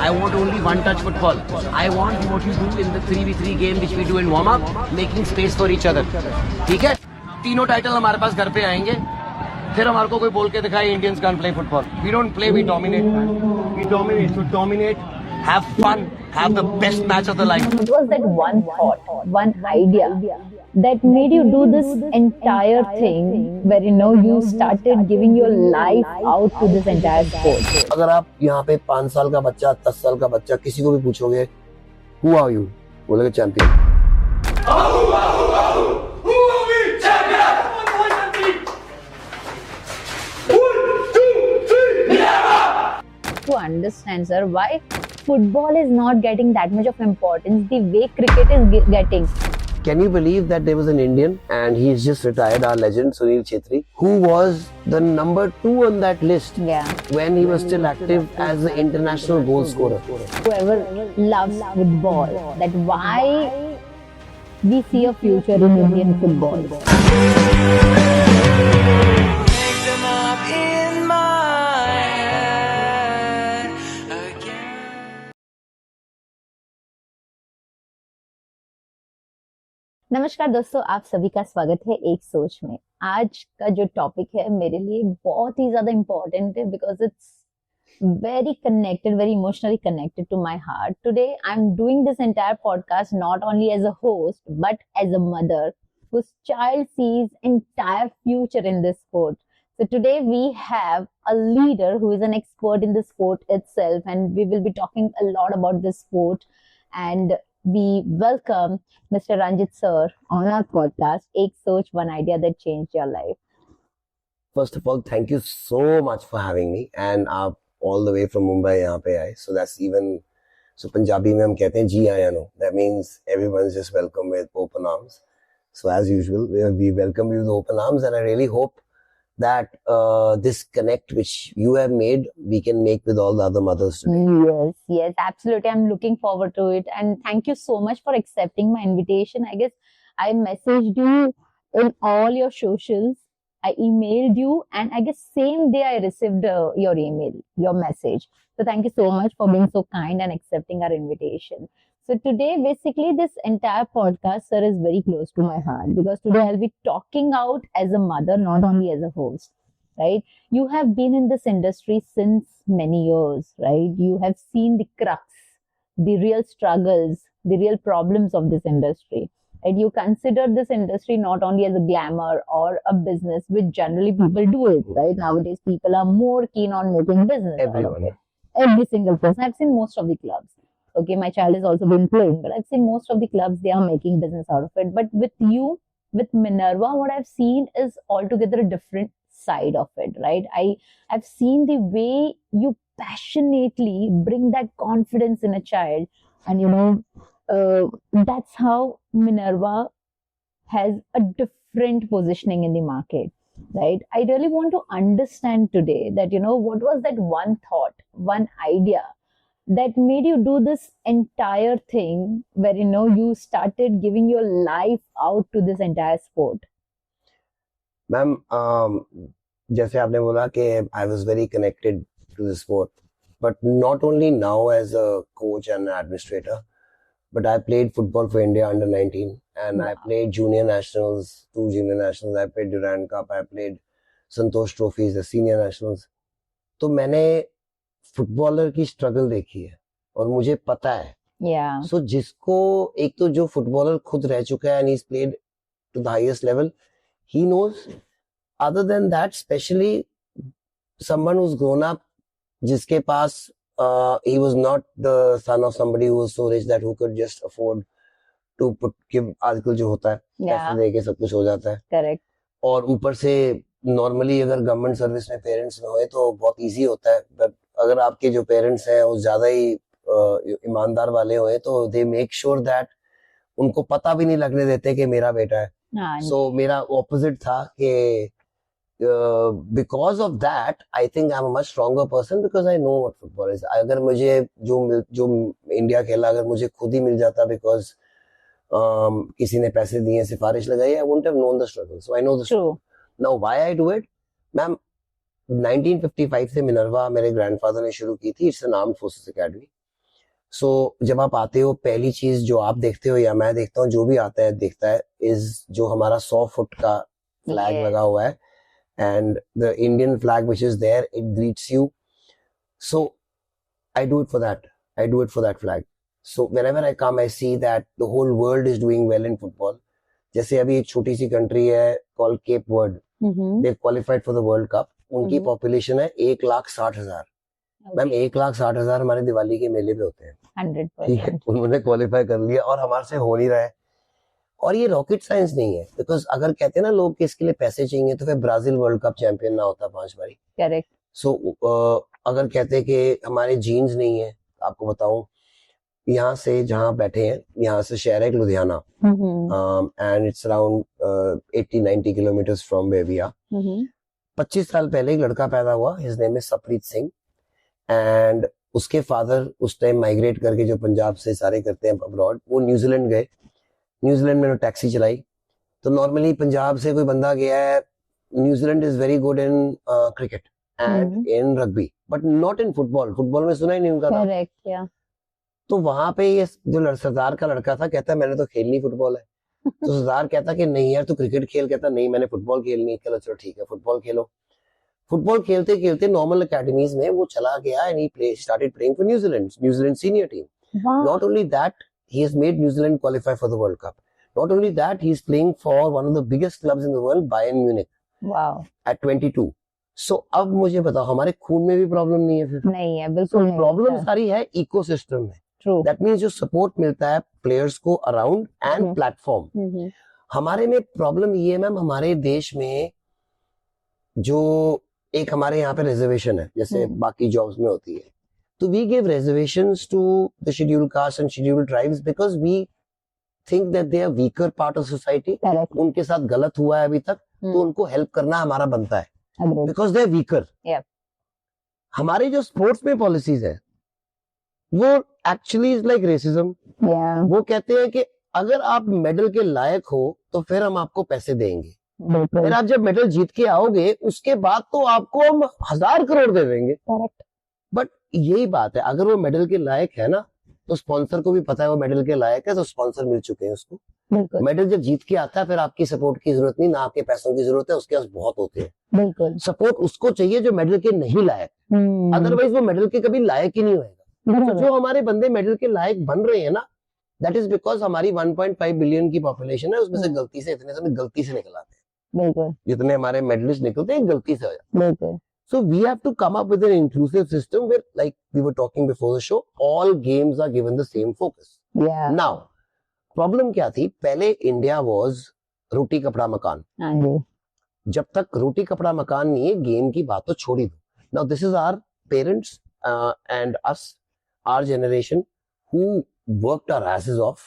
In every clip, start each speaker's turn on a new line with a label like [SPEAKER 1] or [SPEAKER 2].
[SPEAKER 1] I want only one-touch football. I want what you do in the 3v3 game which we do in warm-up, making space for each other. ठीक है? तीनों title हमारे पास घर पे आएंगे. फिर हमारे को कोई बोल के दिखाए Indians can't play football. We don't play, we dominate. We dominate. So dominate, have fun, have the best match of the life.
[SPEAKER 2] What was that one thought, one idea that made you do this entire thing where you started giving your life out to this entire sport?
[SPEAKER 1] अगर आप यहाँ पे 5 साल का बच्चा, 10 साल का बच्चा किसी को भी पूछोगे, who are you? बोलेगा champion.
[SPEAKER 2] To understand, sir, why football is not getting that much of importance the way cricket is getting.
[SPEAKER 1] Can you believe that there was an Indian and he's just retired, our legend Sunil Chhetri, who was the number 2 on that list when he was still active as the international goal scorer.
[SPEAKER 2] Whoever loves football, that why we see a future in Indian football. नमस्कार दोस्तों, आप सभी का स्वागत है एक सोच में। आज का जो टॉपिक है मेरे लिए बहुत ही ज्यादा इम्पोर्टेंट है because it's very connected, very emotionally connected to my heart. Today I'm doing this entire podcast not only as a host but as a mother whose child sees entire future in this sport. So today we have a leader who is an expert in the sport itself, and we will be talking a lot about this sport. And we welcome Mr. Ranjit sir on our podcast, Ek Soch, One Idea That Changed Your Life.
[SPEAKER 1] First of all, thank you so much for having me, and आप all the way from Mumbai यहाँ पे आए. So that's even, so Punjabi में हम कहते हैं जी आया no. That means everyone's just welcome with open arms. So as usual, we welcome you with open arms, and I really hope that this connect which you have made, we can make with all the other mothers today.
[SPEAKER 2] Yes, absolutely. I'm looking forward to it. And thank you so much for accepting my invitation. I guess I messaged you in all your socials. I emailed you, and I guess same day I received your email, your message. So thank you so much for being so kind and accepting our invitation. So today, basically, this entire podcast, sir, is very close to my heart because today I'll be talking out as a mother, not only as a host, right? You have been in this industry since many years, right? You have seen the crux, the real struggles, the real problems of this industry. And you consider this industry not only as a glamour or a business, which generally people do it, right? Nowadays, people are more keen on making business.
[SPEAKER 1] Everyone.
[SPEAKER 2] Every single person. I've seen most of the clubs. Okay, my child has also been playing, but I've seen most of the clubs, they are making business out of it. But with you, with Minerva, what I've seen is altogether a different side of it, right? I've seen the way you passionately bring that confidence in a child, and that's how Minerva has a different positioning in the market, right? I really want to understand today that, what was that one thought, one idea that made you do this entire thing where, you started giving your life out to this entire sport?
[SPEAKER 1] Ma'am, जैसे आपने बोला कि I was very connected to the sport, but not only now as a coach and an administrator, but I played football for India under 19, and I played junior nationals, 2 junior nationals. I played Durand Cup. I played Santosh Trophies, the senior nationals. तो मैंने footballer की struggle देखी है और मुझे पता है. So जिसको एक तो जो फुटबॉलर खुद रह चुका है and he's played to the highest level, he knows. Other than that, especially someone who's grown up, जिसके पास he was not the son of somebody who was so rich that who could just afford to give. आजकल जो होता है पैसे देके सब कुछ हो जाता है.
[SPEAKER 2] Correct.
[SPEAKER 1] और ऊपर से नॉर्मली अगर गवर्नमेंट सर्विस में पेरेंट्स में होए तो बहुत इजी होता है, बट अगर आपके जो पेरेंट्स हैं वो ज्यादा ही ईमानदार वाले होए तो दे मेक श्योर दैट उनको पता भी नहीं लगने देते कि मेरा बेटा है. सो मेरा ऑपोजिट था कि because of that, I think I'm a much stronger person because I know what football is. अगर मुझे जो इंडिया खेला अगर मुझे खुद ही मिल जाता because किसी ने पैसे दिए सिफारिश लगाई, I wouldn't have known the struggle. So I know the struggle. Now why I do it, ma'am, 1955 से मिनर्वा मेरे ग्रैंडफादर ने शुरू की थी. It's an armed forces academy. So जब आप आते हो, पहली चीज जो आप देखते हो या मैं देखता हूँ, जो भी आता है देखता है, इज जो हमारा 100 फुट का फ्लैग
[SPEAKER 2] Yes.
[SPEAKER 1] लगा हुआ है, and the Indian flag which is there, it greets you. So I do it for that. I do it for that flag. So whenever I come, I see that the whole world is doing well in football. जैसे अभी एक छोटी सी country है called Cape Verde. They've qualified for the World Cup. उनकी population है 1,60,000. Ma'am 1,60,000 हमारे दिवाली के मेले पे होते हैं.
[SPEAKER 2] 100%.
[SPEAKER 1] उन्होंने क्वालिफाई कर लिया और हमारे से हो नहीं रहा है. और ये रॉकेट साइंस नहीं है, बिकॉज अगर कहते हैं ना लोग कि इसके लिए पैसे चाहिए, तो फिर ब्राजील वर्ल्ड कप चैंपियन ना होता 5 बारी.
[SPEAKER 2] करेक्ट.
[SPEAKER 1] सो अगर कहते हैं कि हमारे जीन्स नहीं है, आपको बताऊं, यहाँ से जहाँ बैठे हैं, यहाँ से शहर है Ludhiana, and it's around 80-90 kilometre from where we are. 25 साल पहले एक लड़का पैदा हुआ, his name is Sapreet Singh, एंड उसके फादर उस टाइम माइग्रेट करके जो पंजाब से सारे करते हैं अब्रॉड, वो न्यूजीलैंड गए. न्यूजीलैंड में टैक्सी चलाई. तो नॉर्मली पंजाब से कोई बंदा गया है, New Zealand is very good in cricket and in rugby, but not in football. Football में सुना ही नहीं उनका नाम.
[SPEAKER 2] करेक्ट. या
[SPEAKER 1] तो वहां पे ये जो सरदार का लड़का था, कहता है मैंने तो खेलनी फुटबॉल है. तो सरदार कहता कि नहीं यार तू क्रिकेट खेल. कहता नहीं मैंने फुटबॉल खेलनी है. चलो चलो ठीक है फुटबॉल खेलो. फुटबॉल खेलते खेलते नॉर्मल एकेडमीज में वो चला गया and he started playing for New Zealand senior team. Not only that, he has made New Zealand qualify for the World Cup. Not only that, he is playing for one of the biggest clubs in the world, Bayern Munich.
[SPEAKER 2] Wow.
[SPEAKER 1] At 22. So अब मुझे बताओ हमारे खून में भी problem नहीं है फिर?
[SPEAKER 2] नहीं है, बिल्कुल नहीं.
[SPEAKER 1] प्रॉब्लम सारी है इकोसिस्टम में.
[SPEAKER 2] True.
[SPEAKER 1] That means जो सपोर्ट मिलता है प्लेयर्स को अराउंड एंड प्लेटफॉर्म. हमारे में प्रॉब्लम ये है मैम, हमारे देश में जो एक हमारे यहाँ पे रिजर्वेशन है, जैसे बाकी जॉब्स में होती है, तो we give reservations to the scheduled castes and scheduled tribes because we think that they are weaker part of society.
[SPEAKER 2] Correct.
[SPEAKER 1] उनके साथ गलत हुआ है अभी तक, तो उनको हेल्प करना हमारा बनता है. Because they are weaker.
[SPEAKER 2] Yeah.
[SPEAKER 1] हमारे जो स्पोर्ट्स में पॉलिसीज है वो एक्चुअली इज लाइक रेसिज्म. वो कहते हैं कि अगर आप मेडल के लायक हो तो फिर हम आपको पैसे देंगे. फिर आप जब मेडल जीत के आओगे उसके बाद तो आपको हम 1,000 करोड़ दे देंगे.
[SPEAKER 2] करेक्ट.
[SPEAKER 1] बट यही बात है, अगर वो मेडल के लायक है ना, तो स्पॉन्सर को भी पता है वो मेडल के लायक है, तो स्पॉन्सर मिल चुके हैं उसको. मेडल जब जीत के आता है फिर आपकी सपोर्ट की जरूरत नहीं, ना आपके पैसों की जरूरत है, उसके पास बहुत होते हैं.
[SPEAKER 2] बिल्कुल.
[SPEAKER 1] सपोर्ट उसको चाहिए जो मेडल के नहीं लायक, अदरवाइज वो मेडल के कभी लायक ही नहीं होगा. तो जो हमारे बंदे मेडल के लायक बन रहे हैं ना, दैट इज बिकॉज हमारी 1.5 बिलियन की पॉपुलेशन है, उसमें से गलती से इतने समय गलती से निकल आते हैं.
[SPEAKER 2] बिल्कुल.
[SPEAKER 1] जितने हमारे मेडलिस्ट निकलते हैं गलती से हो जाते हैं.
[SPEAKER 2] बिल्कुल.
[SPEAKER 1] So we have to come up with an inclusive system where, like we were talking before the show, all games are given the same focus.
[SPEAKER 2] Yeah.
[SPEAKER 1] Now, problem क्या थी? पहले India was रोटी कपड़ा मकान. जब तक रोटी कपड़ा मकान नहीं है, गेम की बात तो छोड़ ही दो. Now this is our parents and us, our generation who worked our asses off.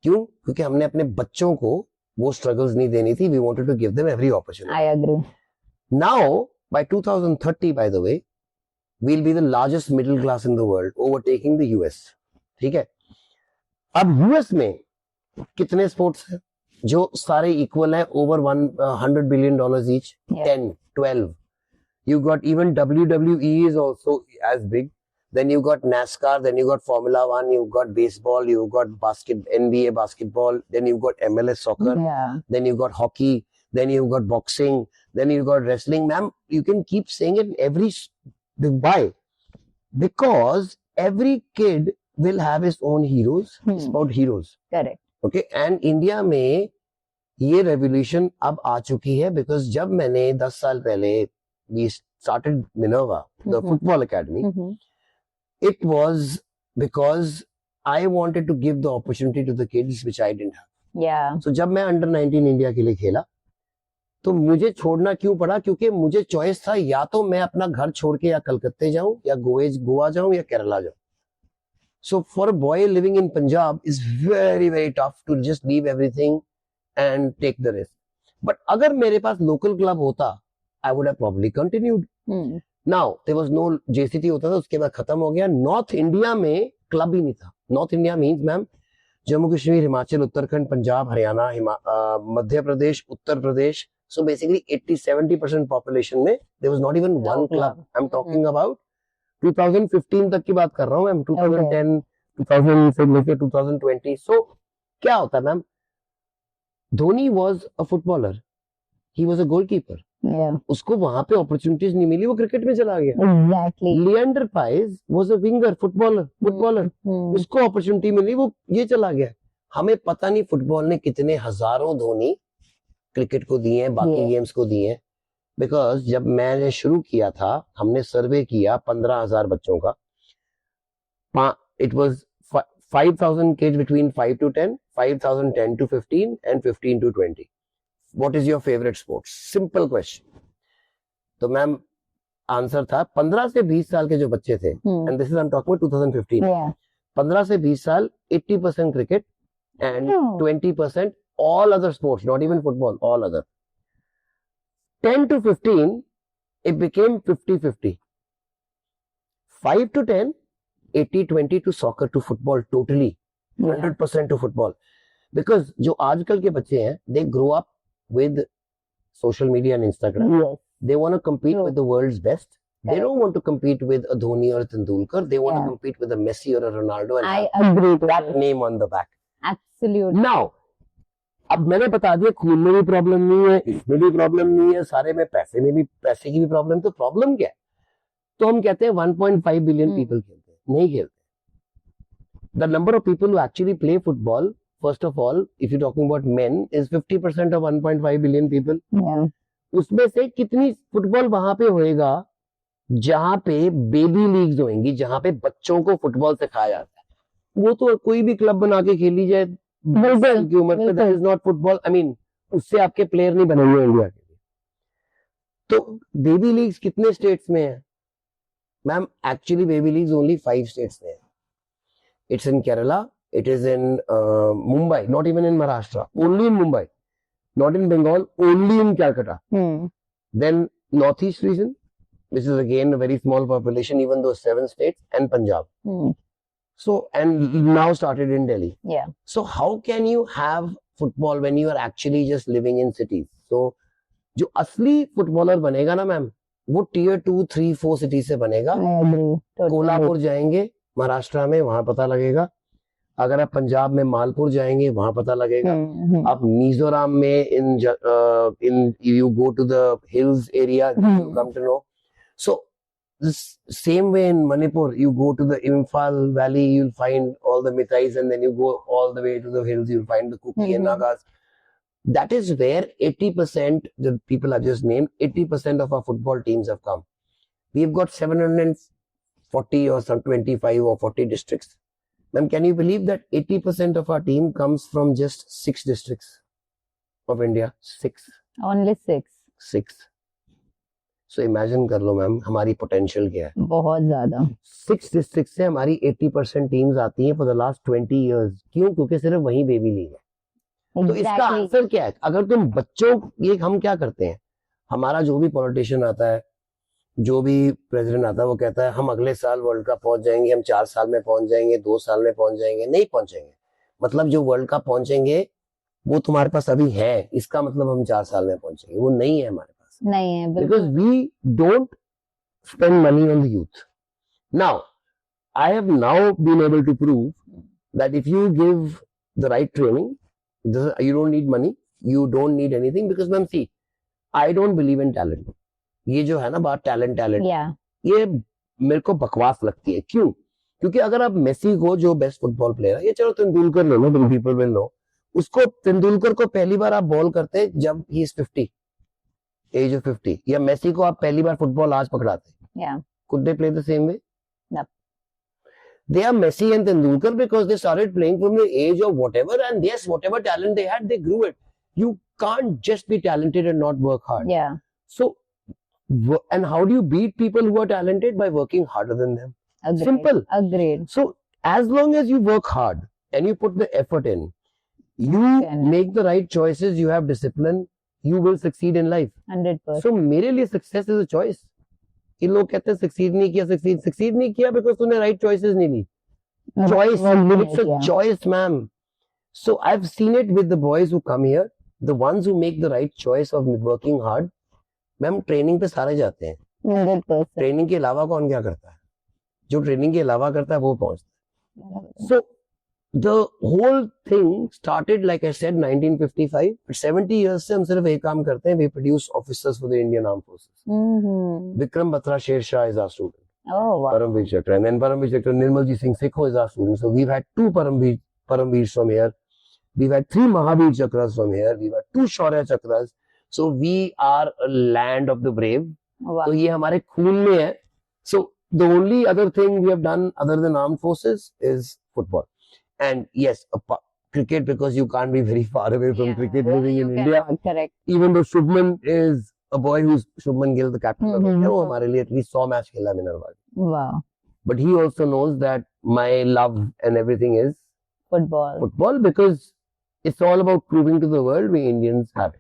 [SPEAKER 1] क्यों? क्योंकि हमने अपने बच्चों को वो struggles नहीं देनी थी. We wanted to give them every opportunity.
[SPEAKER 2] I agree.
[SPEAKER 1] Now, by 2030, by the way, we'll be the largest middle class in the world, overtaking the US. ठीक है? अब US में कितने स्पोर्ट्स हैं जो सारे इक्वल है, over $100 billion each?
[SPEAKER 2] Yeah.
[SPEAKER 1] 10, 12. You got even WWE is also as big. Then you got NASCAR, then you got Formula One, you got baseball, you got NBA basketball, then you got MLS soccer, then you got hockey, then you got boxing, then you got wrestling. Ma'am, you can keep saying it every. Why? Because every kid will have his own heroes. It's about heroes.
[SPEAKER 2] Correct.
[SPEAKER 1] Okay, and India में ये revolution अब आ चुकी है, because जब मैंने 10 साल पहले we started Minerva, the football academy, it was because I wanted to give the opportunity to the kids which I didn't have.
[SPEAKER 2] Yeah.
[SPEAKER 1] So जब मैं under 19 इंडिया के लिए खेला, तो मुझे छोड़ना क्यों पड़ा? क्योंकि मुझे चॉइस था, या तो मैं अपना घर छोड़ के या कलकत्ते जाऊं, या गोवा जाऊं, या केरला जाऊं. So for a boy living in Punjab is very very tough to just leave everything and take the risk. But अगर मेरे पास local club होता, I would have probably continued. Now there was no JCT होता था, उसके बाद खत्म हो गया. नॉर्थ इंडिया में क्लब ही नहीं था. North India means ma'am Jammu Kashmir, Himachal, Uttarakhand, Punjab, Haryana, Madhya Pradesh, Uttar Pradesh. So basically 80-70% population में there was not even one club. I'm talking about 2015 तक की बात कर रहा हूँ मैम, 2010, 2000 से लेके 2020. सो क्या होता है ma'am, Dhoni was a footballer, he was a goalkeeper.
[SPEAKER 2] Yeah.
[SPEAKER 1] उसको वहां पे अपॉर्चुनिटीज नहीं मिली, वो क्रिकेट में चला गया.
[SPEAKER 2] Exactly.
[SPEAKER 1] Leander price was a winger, footballer. उसको अपॉर्चुनिटी मिली, वो ये चला गया. हमें पता नहीं फुटबॉल ने कितने हजारों धोनी क्रिकेट को दिए हैं, बाकी गेम्स को दिए हैं. बिकॉज जब मैंने शुरू किया था, हमने सर्वे किया 15,000 बच्चों का. It was 5,000 kids between 5 to 10, 5,000 10 to 15 and 15 to 20. What is your favorite sport? Simple question. तो मैम आंसर था 15 से 20 साल के जो बच्चे थे, and this is I'm talking about 2015. 15 से 20 साल 80% cricket and 20% all other sports, not even football, all other. 10 to 15 it became 50-50. 5 to 10 80-20 to soccer to football, totally 100% to football. Because जो आजकल के बच्चे हैं, they grow up with social media and Instagram. They want to compete with the world's best. They don't want to compete with a Dhoni or a Tendulkar. They want to compete with a Messi or a Ronaldo and
[SPEAKER 2] I agree to
[SPEAKER 1] that name on the back.
[SPEAKER 2] Absolutely.
[SPEAKER 1] Now, अब मैंने बता दिया खून में भी problem नहीं है, इसमें भी प्रॉब्लम नहीं है, सारे में पैसे की भी प्रॉब्लम. तो प्रॉब्लम क्या है? तो हम कहते हैं 1.5 बिलियन पीपल खेलते हैं, नहीं खेलते. The number of people who actually play football, first of all if you talking about main, is 50% of 1.5 billion people. उसमें से कितनी फुटबॉल वहां पे होएगा जहां पे बेबी लीग्स होंगी, जहां पे बच्चों को फुटबॉल सिखाया जाता है. वो तो कोई भी क्लब बना के खेली जाए की उम्र पे, that is not football. I mean उससे आपके प्लेयर नहीं बनेंगे इंडिया के लिए. तो बेबी लीग्स कितने स्टेट्स में है ma'am? Actually baby leagues only 5 states में है. It's in Kerala, it is in Mumbai, not even in Maharashtra, only in Mumbai. Not in Bengal, only in Calcutta. Then Northeast region, which is again a very small population, even though 7 states, and Punjab. So, and now started in Delhi.
[SPEAKER 2] Yeah.
[SPEAKER 1] So how can you have football when you are actually just living in cities? So, जो असली footballer बनेगा ना ma'am, वो tier 2, 3, 4 cities से बनेगा. कोल्हापुर जाएंगे महाराष्ट्र में, वहां पता लगेगा. अगर आप पंजाब में मालपुर जाएंगे, वहां पता लगेगा. आप मिजोरम में in you go to the hills area, you come to know. So same way in Manipur, you go to the Imphal Valley, you'll find all the Mithais, and then you go all the way to the hills, you'll find the Kuki and Nagas. That is where 80%, the people I've just named, 80% of our football teams have come. We've got 740 or some 25 or 40 districts. Ma'am, can you believe that 80% of our team comes from just 6 districts of India? 6.
[SPEAKER 2] Only 6.
[SPEAKER 1] 6. So imagine कर लो ma'am हमारी potential क्या है.
[SPEAKER 2] बहुत ज्यादा.
[SPEAKER 1] 6 districts से हमारी 80% teams आती हैं for the last 20 years. क्यों? क्योंकि सिर्फ वही बेबी लीग है. तो इसका आंसर क्या है? अगर तुम बच्चों, ये हम क्या करते हैं, हमारा जो भी पॉलिटिशियन आता है, जो भी प्रेसिडेंट आता है, वो कहता है हम अगले साल वर्ल्ड कप पहुंच जाएंगे, हम 4 साल में पहुंच जाएंगे, 2 साल में पहुंच जाएंगे. नहीं पहुंचेंगे. मतलब जो वर्ल्ड कप पहुंचेंगे वो तुम्हारे पास अभी है, इसका मतलब हम 4 साल में पहुंचेंगे, वो नहीं है हमारे पास.
[SPEAKER 2] नहीं है.
[SPEAKER 1] Because we don't spend money on the youth. Now I have now been able to prove that if you give the right training, you don't need money, you don't need anything. Because ma'am see, I don't believe in talent. ये जो है ना बात talent, ये मेरे को बकवास लगती है. क्यों? क्योंकि अगर आप मेसी को, जो बेस्ट फुटबॉल प्लेयर है, ये चलो तेंदुलकर ले लो, पीपल विल नो, उसको तेंदुलकर को पहली बार आप बॉल करते हैं जब ही इज 50, एज ऑफ 50, या मेसी को आप पहली बार फुटबॉल आज पकड़ाते. Could they play the same way? They are Messi and Tendulkar because they started playing from the age of whatever, and yes, whatever talent they had, they grew it. You can't just be talented and not work hard. So, and how do you beat people who are talented? By working harder than them.
[SPEAKER 2] Agreed.
[SPEAKER 1] Simple.
[SPEAKER 2] Agreed.
[SPEAKER 1] So, as long as you work hard and you put the effort in, you make the right choices, you have discipline, you will succeed in life.
[SPEAKER 2] 100%.
[SPEAKER 1] So, मेरे लिए success is a choice. ये लोग कहते हैं succeed नहीं किया, succeed नहीं किया because तूने right choices नहीं ली. Choice, it's a choice, ma'am. So, I've seen it with the boys who come here, the ones who make the right choice of working hard. Ma'am training पे सारे जाते हैं.
[SPEAKER 2] 100%.
[SPEAKER 1] Training के अलावा कौन क्या करता है? जो ट्रेनिंग के अलावा करता है वो पहुंचता है. So the whole thing started, like I said, 1955. But 70 years से हम सिर्फ एक काम करते हैं. We produce officers for the Indian Armed Forces. Vikram Batra Sher is our student.
[SPEAKER 2] Oh, wow.
[SPEAKER 1] Paramveer Chakra. And then Paramveer Chakra, Nirmalji Singh Sikho is our student. So we've had 2 Paramveers from here. We've had 3 Mahavir Chakras from here. We've had 2 Shaurya Chakras. So we are a land of the brave.
[SPEAKER 2] Wow.
[SPEAKER 1] तो ये हमारे खून में है. So the only other thing we have done other than armed forces is football. And yes, cricket, because you can't be very far away from cricket living in India.
[SPEAKER 2] Correct.
[SPEAKER 1] Even though Shubman is a boy who's Shubman Gill, the captain of India, वो हमारे लिए at least 100 match खेला Minerva.
[SPEAKER 2] Wow.
[SPEAKER 1] But he also knows that my love and everything is
[SPEAKER 2] Football.
[SPEAKER 1] Because it's all about proving to the world we Indians have it.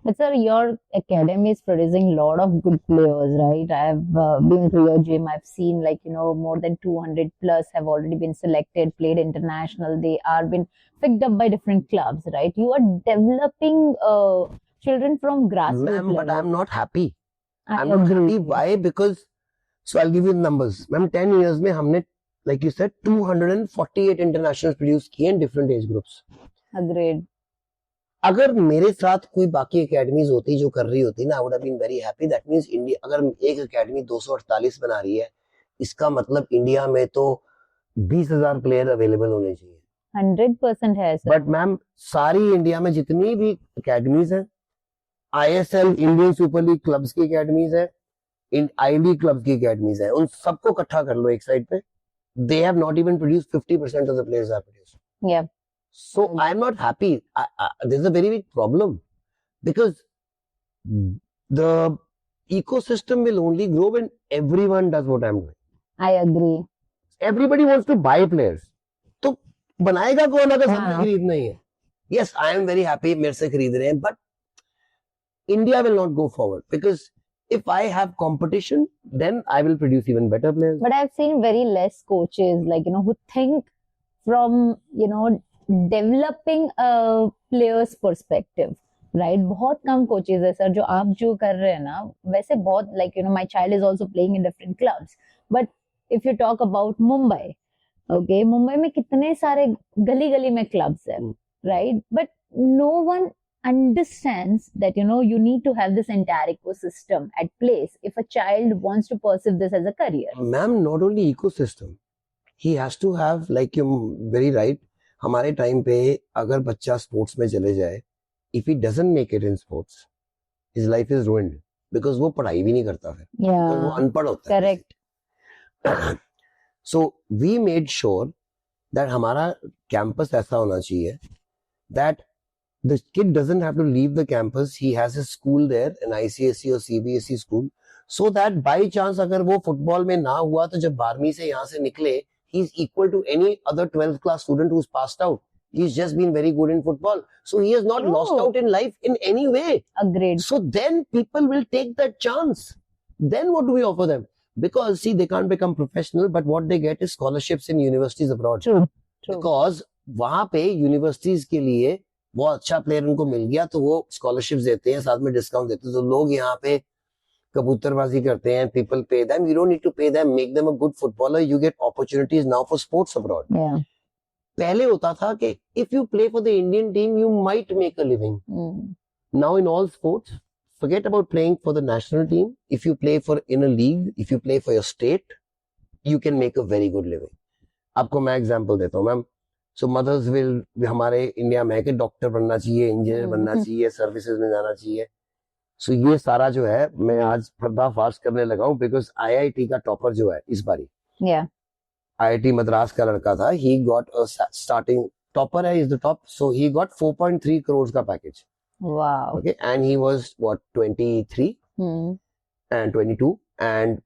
[SPEAKER 2] But sir, your academy is producing a lot of good players, right? I have been to your gym. I've seen more than 200 plus have already been selected, played international. They are been picked up by different clubs, right? You are developing children from grassroots
[SPEAKER 1] Ma'am, but
[SPEAKER 2] level.
[SPEAKER 1] I'm not happy.
[SPEAKER 2] I
[SPEAKER 1] I'm not
[SPEAKER 2] agree.
[SPEAKER 1] happy. Why? Because, so I'll give you the numbers. Ma'am, 10 years में हमने, like you said, 248 internationals produced किए in different age groups.
[SPEAKER 2] Agreed.
[SPEAKER 1] अगर मेरे साथ कोई बाकी academies होती जो कर रही होती ना, I would have been very happy. That means India, अगर एक एकेडमी 248 बना रही है, इसका मतलब इंडिया में तो 20,000 प्लेयर अवेलेबल होने चाहिए.
[SPEAKER 2] 100% है सर.
[SPEAKER 1] बट मैम, सारी इंडिया में जितनी भी एकेडमीज हैं, ISL Indian super league clubs की एकेडमीज है, IB क्लब्स की एकेडमीज है, उन सबको इकट्ठा कर लो एक साइड पे. They have not even produced 50% of the players are produced.
[SPEAKER 2] Yeah.
[SPEAKER 1] So I'm not happy. There's a very big problem because the ecosystem will only grow when everyone does what I'm doing.
[SPEAKER 2] I agree.
[SPEAKER 1] Everybody wants to buy players. तो बनाएगा कौन अगर सबने खरीदना ही है? Yes, I am very happy मेरे से खरीद रहे हैं, but India will not go forward because if I have competition, then I will produce even better players.
[SPEAKER 2] But I've seen very less coaches who think from developing a player's perspective, right? बहुत कम coaches है sir जो आप जो कर रहे हैं ना, वैसे बहुत my child is also playing in different clubs, but if you talk about Mumbai, okay, Mumbai में कितने सारे गली गली में clubs है, right? But no one understands that you need to have this entire ecosystem at place if a child wants to pursue this as a career.
[SPEAKER 1] Ma'am, not only ecosystem, he has to have, like you're very right, हमारे time पे अगर बच्चा sports में चले जाए, if he doesn't make it in sports, his life is ruined because वो पढ़ाई भी नहीं करता फिर, because वो अनपढ़ होता है.
[SPEAKER 2] Correct.
[SPEAKER 1] So we made sure that हमारा कैंपस ऐसा होना चाहिए that the kid doesn't have to leave the campus. He has a school there, an ICSE or CBSE school, so that by chance अगर वो फुटबॉल में ना हुआ तो जब 12वीं से यहाँ से निकले, he's equal to any other 12th class student who's passed out. He's just been very good in football. So he has not lost out in life in any way.
[SPEAKER 2] Agreed.
[SPEAKER 1] So then people will take that chance. Then what do we offer them? Because see, they can't become professional, but what they get is scholarships in universities abroad.
[SPEAKER 2] True.
[SPEAKER 1] Because वहाँ पे universities के लिए वो अच्छा player उनको मिल गया तो वो scholarships देते हैं, साथ में डिस्काउंट देते हैं. तो लोग यहाँ पे कबूतरबाजी करते हैं. People pay them. You don't need to pay them. Make them a good footballer. You get opportunities now for sports abroad.
[SPEAKER 2] Yeah.
[SPEAKER 1] पहले होता था कि if you play for the Indian team, you might make a living. Now in all sports, forget about playing for the national team. If you play in a league, if you play for your state, you can make a very good living. आपको मैं example देता हूँ ma'am. So mothers will हमारे India में है कि doctor बनना चाहिए, इंजीनियर बनना चाहिए, सर्विसेज में जाना चाहिए. So ये सारा जो है मैं आज पर्दाफाश करने लगा हूँ because IIT का टॉपर जो है इस बारी,
[SPEAKER 2] Yeah.
[SPEAKER 1] IIT मद्रास का लड़का था. He got a starting topper है, is the top. So he got 4.3 crores का package.
[SPEAKER 2] Wow.
[SPEAKER 1] Okay, and he was what 23 and 22. And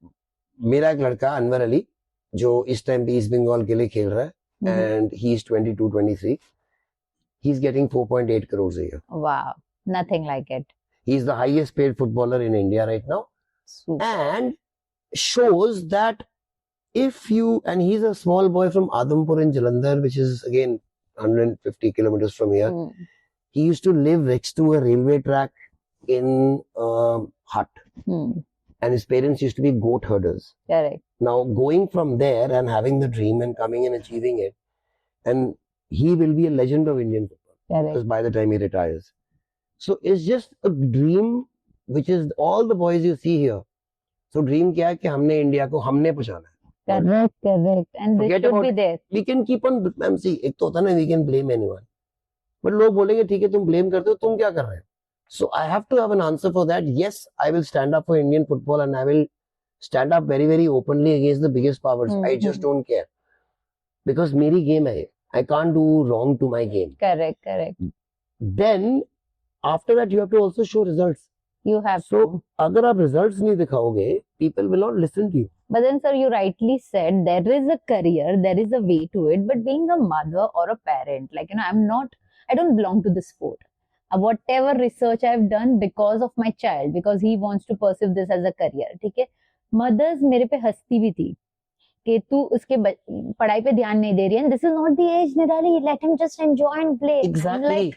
[SPEAKER 1] मेरा एक लड़का अनवर अली जो इस टाइम पे ईस्ट बंगाल के लिए खेल रहा है, and he is 22, 23. He's getting 4.8 crores a year.
[SPEAKER 2] Wow. Nothing like it.
[SPEAKER 1] He's the highest paid footballer in India right now.
[SPEAKER 2] Super.
[SPEAKER 1] And shows that if you, and he's a small boy from Adampur in Jalandhar, which is again 150 kilometers from here. He used to live next to a railway track in Hut. And his parents used to be goat herders.
[SPEAKER 2] Correct.
[SPEAKER 1] Now, going from there and having the dream and coming and achieving it, and he will be a legend of Indian football
[SPEAKER 2] Correct.
[SPEAKER 1] because by the time he retires. So it's just a dream, which is all the boys you see here. So dream क्या है कि हमने India को हमने पहुंचाना है.
[SPEAKER 2] Correct, correct. And this
[SPEAKER 1] Forget
[SPEAKER 2] should be
[SPEAKER 1] about-
[SPEAKER 2] there.
[SPEAKER 1] We can keep on, ma'am see एक तो होता है ना, we can blame anyone. But लोग बोलेंगे ठीक है तुम blame करते हो, तुम क्या कर रहे हो? So I have to have an answer for that. Yes, I will stand up for Indian football and I will stand up very, very openly against the biggest powers. I just don't care. Because मेरी game है. I can't do wrong to my game.
[SPEAKER 2] Correct, correct.
[SPEAKER 1] Then, after that, you have to also show results.
[SPEAKER 2] You have
[SPEAKER 1] So,
[SPEAKER 2] to.
[SPEAKER 1] अगर आप results नहीं दिखाओगे, people will not listen to you.
[SPEAKER 2] But then, sir, you rightly said there is a career, there is a way to it. But being a mother or a parent, like, I don't belong to the sport. Whatever research I've done because of my child, because he wants to pursue this as a career, ठीक है? Mothers मेरे पे हंसती भी थी कि तू उसके पढ़ाई पे ध्यान नहीं दे रही है. And this is not the age, Nirali. Let him just enjoy and play.
[SPEAKER 1] Exactly.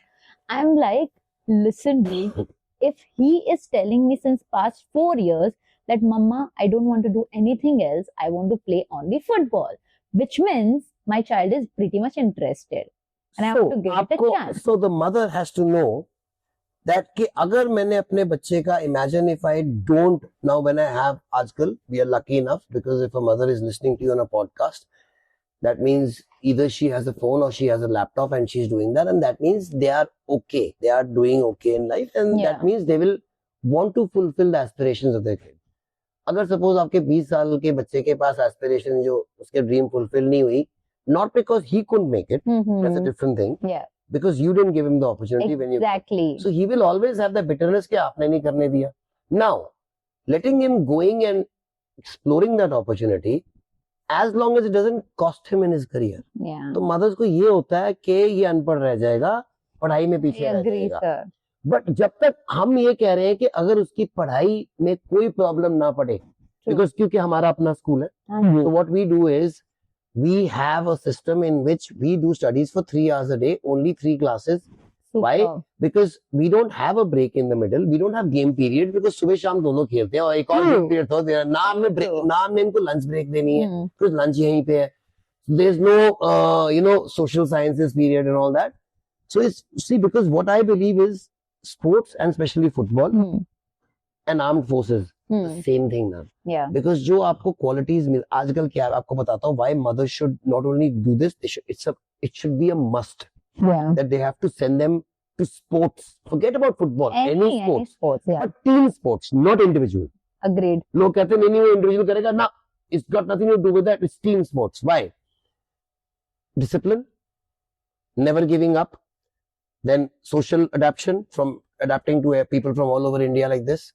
[SPEAKER 2] I'm like, listen, dude. If he is telling me since past 4 years that, Mama, I don't want to do anything else, I want to play only football, which means my child is pretty much interested. And I have to give it a chance.
[SPEAKER 1] So the mother has to know that कि अगर मैंने अपने बच्चे का, imagine if I don't, now when I have, आजकल we are lucky enough because if a mother is listening to you on a podcast, that means either she has a phone or she has a laptop and she's doing that, and that means they are okay, they are doing okay in life, and
[SPEAKER 2] Yeah.
[SPEAKER 1] that means they will want to fulfill the aspirations of their kid. अगर suppose आपके 20 साल के बच्चे के पास aspiration जो उसके dream fulfill नहीं हुई, not because he couldn't make it, that's a different thing,
[SPEAKER 2] Yeah,
[SPEAKER 1] because you didn't give him the opportunity when you.
[SPEAKER 2] exactly.
[SPEAKER 1] So he will always have the bitterness कि आपने नहीं करने दिया. Now, letting him going and exploring that opportunity, as long as it doesn't cost him in his career.
[SPEAKER 2] Yeah.
[SPEAKER 1] तो mothers को ये होता है कि ये अनपढ़ रह जाएगा, पढ़ाई में
[SPEAKER 2] I
[SPEAKER 1] पीछे रह
[SPEAKER 2] agree,
[SPEAKER 1] जाएगा.
[SPEAKER 2] sir.
[SPEAKER 1] बट जब तक हम ये कह रहे हैं कि अगर उसकी पढ़ाई में कोई प्रॉब्लम ना पड़े, बिकॉज क्योंकि हमारा अपना स्कूल है, so what we do is we have a system in which we do studies for 3 hours a day, only 3 classes. Why?
[SPEAKER 2] Superb.
[SPEAKER 1] Because we don't have a break in the middle, we don't have game period, because सुबह शाम दोनों खेलते हैं और एक और game period होता है, ना हमने break, ना हमने इनको lunch break देनी है, because lunch यहीं पे है. There's no social sciences period and all that. So it's, see, because what I believe is sports and especially football and armed forces, same thing now.
[SPEAKER 2] Yeah.
[SPEAKER 1] Because जो आपको qualities मिल, आजकल क्या है, आपको बताता हूँ, why mothers should not only do this, it should be a must
[SPEAKER 2] Yeah.
[SPEAKER 1] that they have to send them to sports. Forget about football, any
[SPEAKER 2] Any sports, yeah.
[SPEAKER 1] but team sports, not individual.
[SPEAKER 2] Agreed.
[SPEAKER 1] लोग कहते हैं नहीं वो individual करेगा ना, it's got nothing to do with that, it's team sports. Why? Discipline, never giving up, then social adapting to people from all over India like this,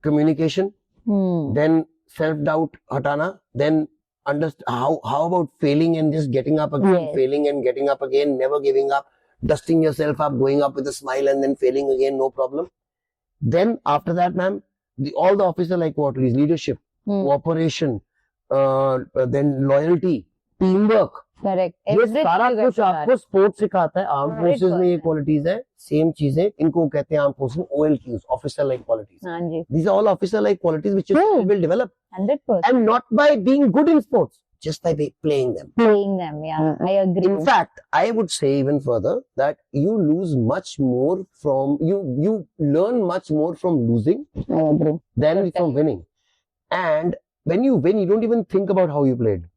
[SPEAKER 1] communication, then self-doubt hatana, then how about failing and just getting up again,
[SPEAKER 2] Yes.
[SPEAKER 1] failing and getting up again, never giving up, dusting yourself up, going up with a smile and then failing again, no problem. Then after that, ma'am, all the officer-like qualities, leadership, cooperation, then loyalty, teamwork,
[SPEAKER 2] Correct.
[SPEAKER 1] ये
[SPEAKER 2] Everything
[SPEAKER 1] सारा
[SPEAKER 2] you get
[SPEAKER 1] कुछ
[SPEAKER 2] to learn.
[SPEAKER 1] आपको sports सिखाता है. Arm forces में ये
[SPEAKER 2] 100%.
[SPEAKER 1] Qualities है, same चीजें, इनको कहते हैं arm forces OLQs, officer like qualities.
[SPEAKER 2] हाँ जी.
[SPEAKER 1] These are all officer like qualities which you will develop,
[SPEAKER 2] 100%.
[SPEAKER 1] and not by being good in sports, just by playing them.
[SPEAKER 2] Playing them, yeah. I agree.
[SPEAKER 1] In fact, I would say even further that you lose much more from you learn much more from losing
[SPEAKER 2] I agree.
[SPEAKER 1] than from winning. And when you win, you don't even think about how you played.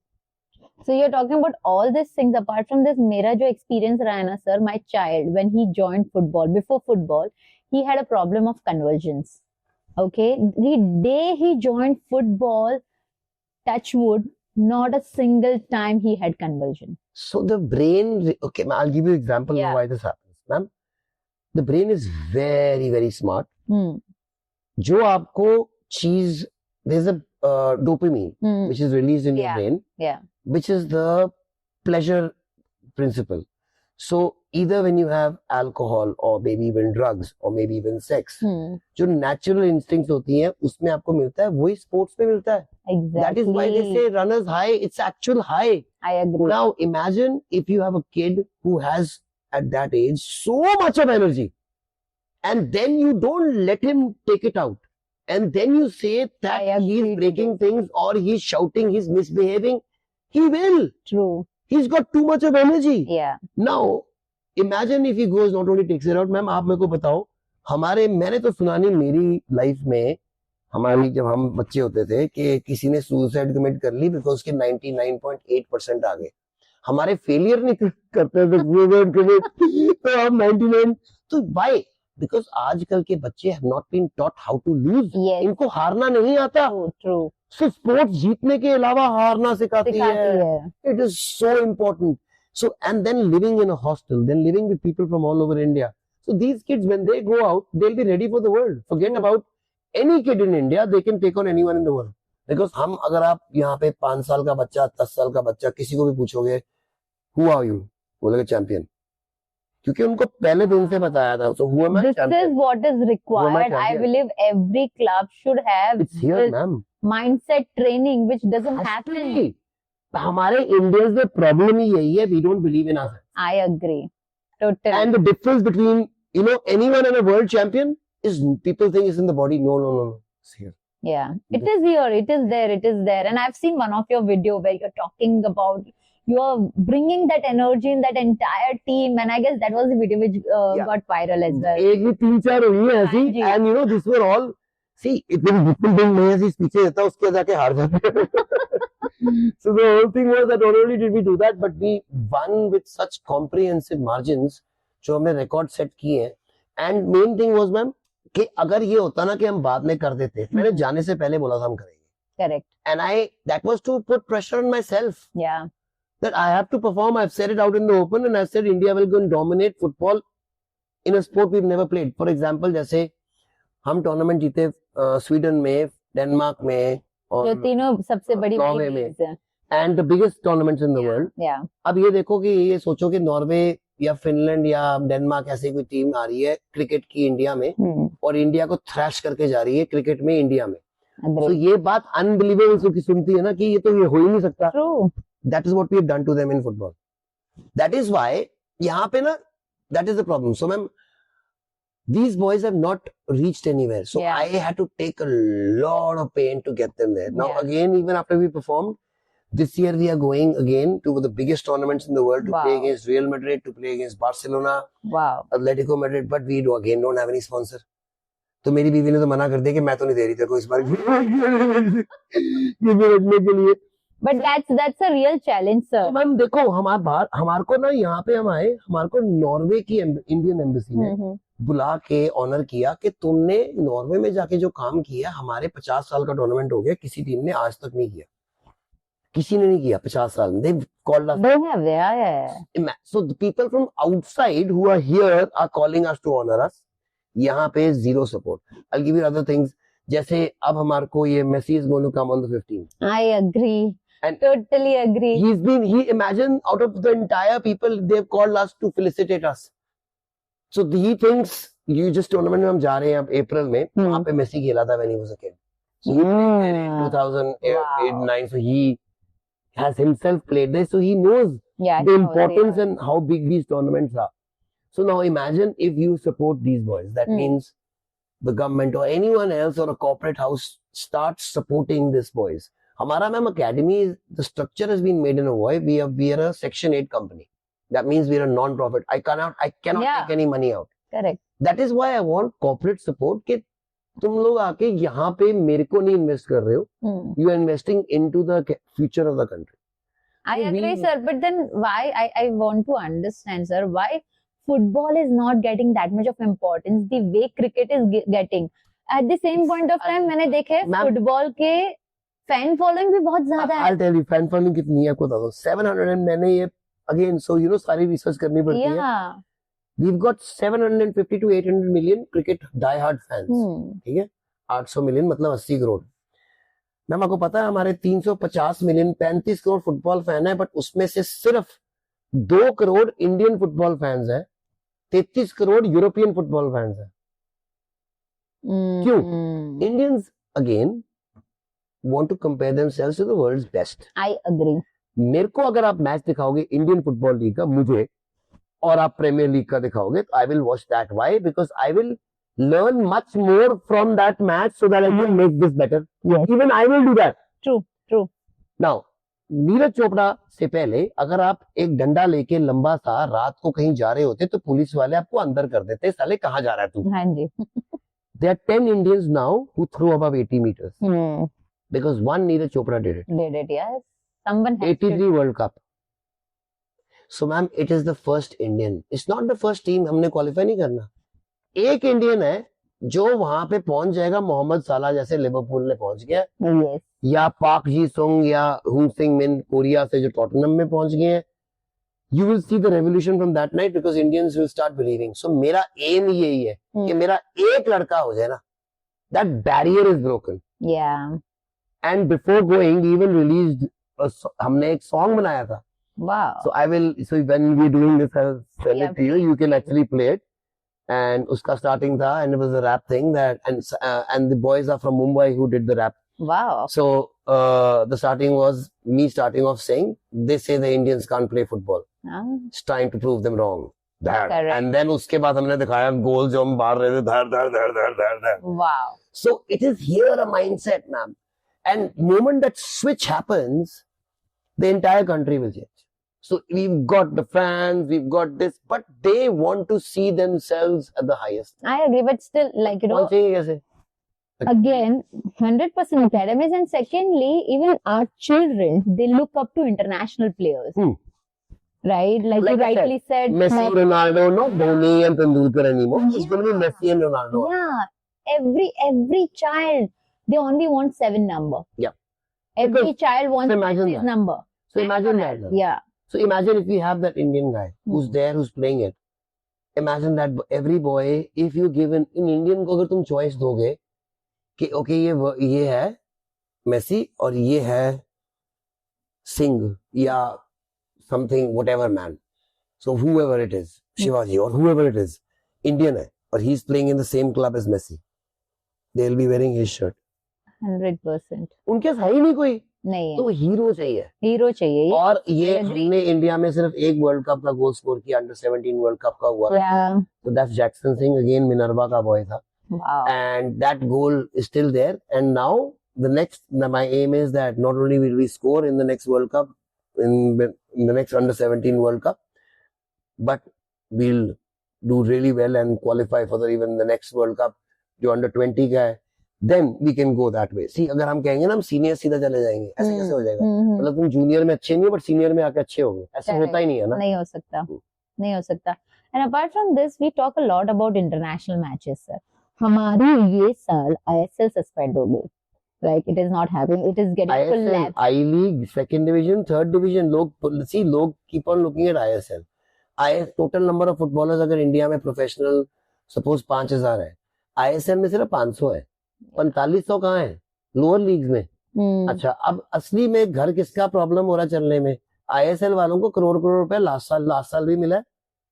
[SPEAKER 2] So you're talking about all these things. Apart from this, मेरा जो experience रहा है ना, sir, my child, when he joined football, before football, he had a problem of convulsions. Okay, the day he joined football, touch wood, not a single time he had convulsion.
[SPEAKER 1] So the brain, okay, I'll give you an example
[SPEAKER 2] Yeah.
[SPEAKER 1] of why this happens, ma'am. The brain is very, very smart. जो आपको चीज, there's a dopamine which is released in your
[SPEAKER 2] Yeah.
[SPEAKER 1] brain,
[SPEAKER 2] Yeah.
[SPEAKER 1] which is the pleasure principle. So either when you have alcohol or maybe even drugs or maybe even sex, जो natural instincts होती हैं उसमें आपको मिलता है, वही sports में मिलता है.
[SPEAKER 2] Exactly.
[SPEAKER 1] That is why they say runner's high, it's actual high.
[SPEAKER 2] I agree.
[SPEAKER 1] Now imagine if you have a kid who has at that age so much of energy, and then you don't let him take it out, and then you say that
[SPEAKER 2] I agree
[SPEAKER 1] he's
[SPEAKER 2] to
[SPEAKER 1] breaking
[SPEAKER 2] this.
[SPEAKER 1] things or he's shouting, he's misbehaving, he will.
[SPEAKER 2] True.
[SPEAKER 1] He's got too much of energy.
[SPEAKER 2] Yeah.
[SPEAKER 1] Now, imagine if he goes not only takes it out, ma'am आप मेरे को बताओ, मैंने तो सुना नहीं मेरी life में, हमारी जब हम बच्चे होते थे कि किसी ने सुसाइड कमिट कर ली बिकॉज के 99.8% आ गए. हमारे फेलियर नहीं करते थे सुसाइड कमिट, तो हम 99. तो व्हाई? बिकॉज आजकल के बच्चे have not been taught how to lose.
[SPEAKER 2] Yes.
[SPEAKER 1] इनको हारना नहीं आता.
[SPEAKER 2] True. True.
[SPEAKER 1] सो स्पोर्ट्स जीतने के अलावा हारना सिखाती
[SPEAKER 2] सिखाती
[SPEAKER 1] है.
[SPEAKER 2] है.
[SPEAKER 1] It is so important. So, and then living in a hostel, then living with people from all over India. So these kids, when they go out, they'll be ready for the world. Forget about any kid in India, they can take on anyone in the world. Because हम अगर आप यहाँ पे 5 साल का बच्चा, 10 साल का बच्चा, किसी को भी पूछोगे, who are you? बोलेगा चैंपियन. क्योंकि उनको पहले दिन से बताया था. So who am I?
[SPEAKER 2] This
[SPEAKER 1] Champion.
[SPEAKER 2] is what is required. I
[SPEAKER 1] champion?
[SPEAKER 2] believe every club should have
[SPEAKER 1] It's here,
[SPEAKER 2] this
[SPEAKER 1] ma'am.
[SPEAKER 2] mindset training, which doesn't happen.
[SPEAKER 1] Absolutely. हमारे Indians में प्रॉब्लम ही यही है. We don't believe in ourselves.
[SPEAKER 2] I agree. Totally.
[SPEAKER 1] And the difference between, anyone and a world champion is people think it's in the body. No. It's here.
[SPEAKER 2] Yeah, it is here, it is there. And I've seen one of your video where you're talking about, you're bringing that energy in that entire team. And I guess that was the video which
[SPEAKER 1] Yeah.
[SPEAKER 2] got viral as well.
[SPEAKER 1] एक भी 3-4 हुई है ऐसी.
[SPEAKER 2] हाँ जी.
[SPEAKER 1] And these were all, see, इतने बिल्कुल मैं ऐसी स्पीचें देता उसके जाके हार जाते. So the whole thing was that not only did we do that, but we won with such comprehensive margins जो हमने रिकॉर्ड सेट किए हैं. And main thing was ma'am कि अगर ये होता ना कि हम बाद में कर देते, मैंने जाने से पहले बोला था हम करेंगे.
[SPEAKER 2] Correct.
[SPEAKER 1] And that was to put pressure on myself.
[SPEAKER 2] Yeah.
[SPEAKER 1] That I have to perform. I've said it out in the open and I've said India will go and dominate football in a sport we've never played. For example, जैसे हम tournament जीते Sweden में, Denmark में
[SPEAKER 2] जो
[SPEAKER 1] और
[SPEAKER 2] तीनों सबसे बड़ी
[SPEAKER 1] नॉर्वे में.
[SPEAKER 2] leagues हैं.
[SPEAKER 1] And the biggest tournaments in the world.
[SPEAKER 2] Yeah.
[SPEAKER 1] अब ये देखो कि ये सोचो कि नॉर्वे या फिनलैंड या डेनमार्क ऐसी कोई टीम आ रही है क्रिकेट की इंडिया में और इंडिया को थ्रैश करके जा रही है क्रिकेट में इंडिया में. तो
[SPEAKER 2] Agree.
[SPEAKER 1] ये बात अनबिलीवेबल की सुनती है ना कि ये तो ये हो ही नहीं सकता.
[SPEAKER 2] True.
[SPEAKER 1] That is what we have done to them in football. That is why यहाँ पे ना, that is the problem. So ma'am, these boys have not reached anywhere. So
[SPEAKER 2] Yeah.
[SPEAKER 1] I had to take a lot of pain to get them there. Now
[SPEAKER 2] Yeah.
[SPEAKER 1] again, even after we performed, this year we are going again to the biggest tournaments in the world to
[SPEAKER 2] Wow.
[SPEAKER 1] play against Real Madrid, to play against Barcelona,
[SPEAKER 2] Wow.
[SPEAKER 1] Atletico Madrid, but we don't have any sponsor. तो मेरी बीवी ने तो मना कर दिया कि मैं तो नहीं दे रही तेरे को इस बार ये भी रखने के लिए.
[SPEAKER 2] But that's a real challenge,
[SPEAKER 1] तो
[SPEAKER 2] sir.
[SPEAKER 1] मैम देखो हमारे को ना यहाँ पे हम आए, हमारे को नॉर्वे की इंडियन एम्बेसी ने
[SPEAKER 2] Mhm.
[SPEAKER 1] बुला के ऑनर किया कि तुमने नॉर्वे में जाके जो काम किया, हमारे 50 साल का टूर्नामेंट हो गया, किसी टीम ने आज तक नहीं किया. किसी ने नहीं किया 50 साल. They called us.
[SPEAKER 2] They have, yeah.
[SPEAKER 1] So the people from outside who are here are calling us to honor us. यहाँ पे zero support. I'll give you other things. जैसे अब हमारे को ये Messi is going to come on the 15th.
[SPEAKER 2] I agree.
[SPEAKER 1] And
[SPEAKER 2] Totally agree.
[SPEAKER 1] Imagine out of the entire people, they've called us to felicitate us. So he thinks, you just tournament में हम जा रहे हैं अब अप्रैल में, वहाँ पे Messi खेला था when he was a kid. So he played there in 2008-9, so he has himself played there, so he knows
[SPEAKER 2] Yeah.
[SPEAKER 1] the
[SPEAKER 2] he knows,
[SPEAKER 1] importance
[SPEAKER 2] yeah.
[SPEAKER 1] and how big these tournaments are. So now imagine if you support these boys, that means the government or anyone else or a corporate house starts supporting these boys. हमारा ma'am academy, the structure has been made in a way. We are a Section 8 company. That means we are a non-profit. I cannot
[SPEAKER 2] Yeah.
[SPEAKER 1] take any money out.
[SPEAKER 2] Correct.
[SPEAKER 1] That is why I want corporate support कि तुम लोग आके यहाँ पे मेरे को नहीं invest कर रहे हो. You are investing into the future of the country.
[SPEAKER 2] I
[SPEAKER 1] So
[SPEAKER 2] agree, sir. But then why, I want to understand, sir, why football is not getting that much of importance the way cricket is getting. At the same point of time, मैंने देखे
[SPEAKER 1] Ma'am-
[SPEAKER 2] football के fan following भी बहुत ज्यादा है.
[SPEAKER 1] I'll tell you, fan following कितनी है आपको बता दो. 700 and मैंने ये again, so सारी research करनी पड़ती है.
[SPEAKER 2] Yeah.
[SPEAKER 1] We've got 750 to 800 million cricket die-hard fans. ठीक है, 800 मिलियन मतलब 80 करोड़. मैम आपको पता है हमारे 350 मिलियन 35 करोड़ फुटबॉल फैन है, बट उसमें से सिर्फ 2 करोड़ इंडियन फुटबॉल फैंस है, 33 करोड़ यूरोपियन फुटबॉल फैंस है. क्यों? Indians again want to compare themselves to the world's best.
[SPEAKER 2] I agree.
[SPEAKER 1] मेरे को अगर आप मैच दिखाओगे इंडियन फुटबॉल लीग का मुझे, और आप प्रीमियर लीग का दिखाओगे, तो I will watch that. Why? Because I will learn much more from that match so that I can make this better.
[SPEAKER 2] Yes.
[SPEAKER 1] Even I will do that.
[SPEAKER 2] True.
[SPEAKER 1] Now, Neeraj Chopra से पहले अगर आप एक डंडा लेके लंबा सा रात को कहीं जा रहे होते तो पुलिस वाले आपको अंदर कर देते, साले कहाँ जा रहा है तू?
[SPEAKER 2] हाँ जी.
[SPEAKER 1] There are 10 Indians now who throw above 80 meters because one Neeraj Chopra did it.
[SPEAKER 2] Did it, yes. Someone has
[SPEAKER 1] 83 World Cup. So ma'am, it is the first Indian. It's not the first team. हमने qualify नहीं करना. एक Indian है जो वहां पे पहुंच जाएगा, मोहम्मद साला जैसे लिवरपूल ने पहुंच गया,
[SPEAKER 2] Yes.
[SPEAKER 1] या पाक जी सोंग या हुन सिंह मिन कोरिया से जो टॉटनहम में पहुंच गए हैं. You will see the revolution from that night because Indians will start believing. So मेरा aim यही है कि मेरा एक लड़का हो जाए ना. That barrier is broken.
[SPEAKER 2] Yeah.
[SPEAKER 1] And before going, we even released हमने एक song बनाया था.
[SPEAKER 2] Wow.
[SPEAKER 1] So when we're doing this, I'll send
[SPEAKER 2] Yeah,
[SPEAKER 1] it to you. You can actually play it. And उसका starting था, and it was a rap thing that, and the boys are from Mumbai who did the rap.
[SPEAKER 2] Wow.
[SPEAKER 1] So the starting was me starting off saying, they say the Indians can't play football. It's time to prove them wrong. That.
[SPEAKER 2] Correct.
[SPEAKER 1] And then उसके बाद हमने दिखाया गोल जो हम मार रहे थे, धर.
[SPEAKER 2] Wow.
[SPEAKER 1] So it is here a mindset, ma'am. And moment that switch happens, the entire country will change. So we've got the fans, we've got this, but they want to see themselves at the highest.
[SPEAKER 2] I agree, but still, like, you know,
[SPEAKER 1] कौन चाहिए कैसे?
[SPEAKER 2] again, 100% academies, and secondly, even our children, they look up to international players. Right? Like you
[SPEAKER 1] Like I
[SPEAKER 2] rightly said.
[SPEAKER 1] Messi, Ronaldo, not Dhoni and Tendulkar anymore. It's going to be Messi and Ronaldo.
[SPEAKER 2] Yeah. Every child, they only want 7 number.
[SPEAKER 1] Yeah.
[SPEAKER 2] Every
[SPEAKER 1] Because-
[SPEAKER 2] child wants
[SPEAKER 1] so imagine
[SPEAKER 2] his
[SPEAKER 1] that.
[SPEAKER 2] number.
[SPEAKER 1] So imagine that.
[SPEAKER 2] Yeah.
[SPEAKER 1] So imagine if we have that Indian guy who's there, who's playing it. Imagine that every boy, if you give in Indian को अगर तुम choice दोगे कि okay ये है Messi और ये है Singh या something whatever man. So whoever it is, Shivaji or whoever it is, Indian है और he's playing in the same club as Messi. They'll be wearing his shirt.
[SPEAKER 2] 100%.
[SPEAKER 1] उनके साथ ही नहीं कोई,
[SPEAKER 2] नहीं है.
[SPEAKER 1] तो हीरो चाहिए.
[SPEAKER 2] हीरो चाहिए.
[SPEAKER 1] और ये
[SPEAKER 2] I agree.
[SPEAKER 1] हमने इंडिया में सिर्फ एक वर्ल्ड कप का गोल स्कोर किया, अंडर 17 वर्ल्ड कप का हुआ.
[SPEAKER 2] Yeah.
[SPEAKER 1] So that's Jackson Singh, again Minerva का बॉय था.
[SPEAKER 2] Wow.
[SPEAKER 1] And that goal is still there. And now my aim is that not only will we score in the next World Cup, in the next under 17 World Cup, but we'll do really well and qualify for even the next World Cup जो under 20 का है. Then we can go that way. See, अगर हम कहेंगे ना हम senior सीधा चले जाएंगे, ऐसे कैसे हो जाएगा? मतलब तुम जूनियर में अच्छे नहीं हो, बट सीनियर में आके अच्छे होगे, ऐसा
[SPEAKER 2] Correct.
[SPEAKER 1] होता ही नहीं है ना.
[SPEAKER 2] नहीं हो सकता. नहीं हो सकता. And apart from this, we talk a lot about international matches, sir. हमारी ये साल ISL suspend हो गई. Like it is not happening. It is getting full
[SPEAKER 1] ISL,
[SPEAKER 2] lapse.
[SPEAKER 1] I League, second division, third division, लोग keep on looking at ISL. Total number of footballers अगर India में professional suppose 5000 है, ISL में सिर्फ 500 है, 4500 कहाँ है लोअर लीग्स में. अच्छा, अब असली में घर किसका प्रॉब्लम हो रहा है चलने में? ISL वालों को करोड़ रुपए लास्ट साल भी मिला है,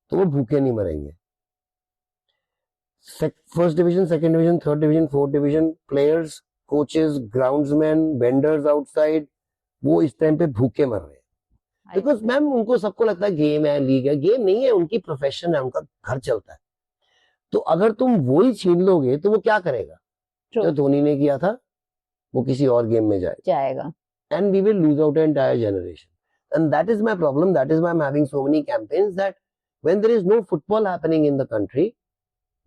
[SPEAKER 1] तो वो भूखे नहीं मरेंगे. First division, second division, third division, fourth division players, coaches, groundsman, vendors outside, वो इस टाइम पे भूखे मर रहे हैं. बिकॉज मैम उनको सबको लगता है गेम है, लीग है. गेम नहीं है, उनकी प्रोफेशन है, उनका घर चलता है. तो अगर तुम वही छीन लोगे तो वो क्या करेगा? जो धोनी ने किया था वो किसी और गेम में
[SPEAKER 2] जाएगा.
[SPEAKER 1] And we will lose out an entire generation. And that is my problem. That is why I'm having so many campaigns that when there is no football happening in the country,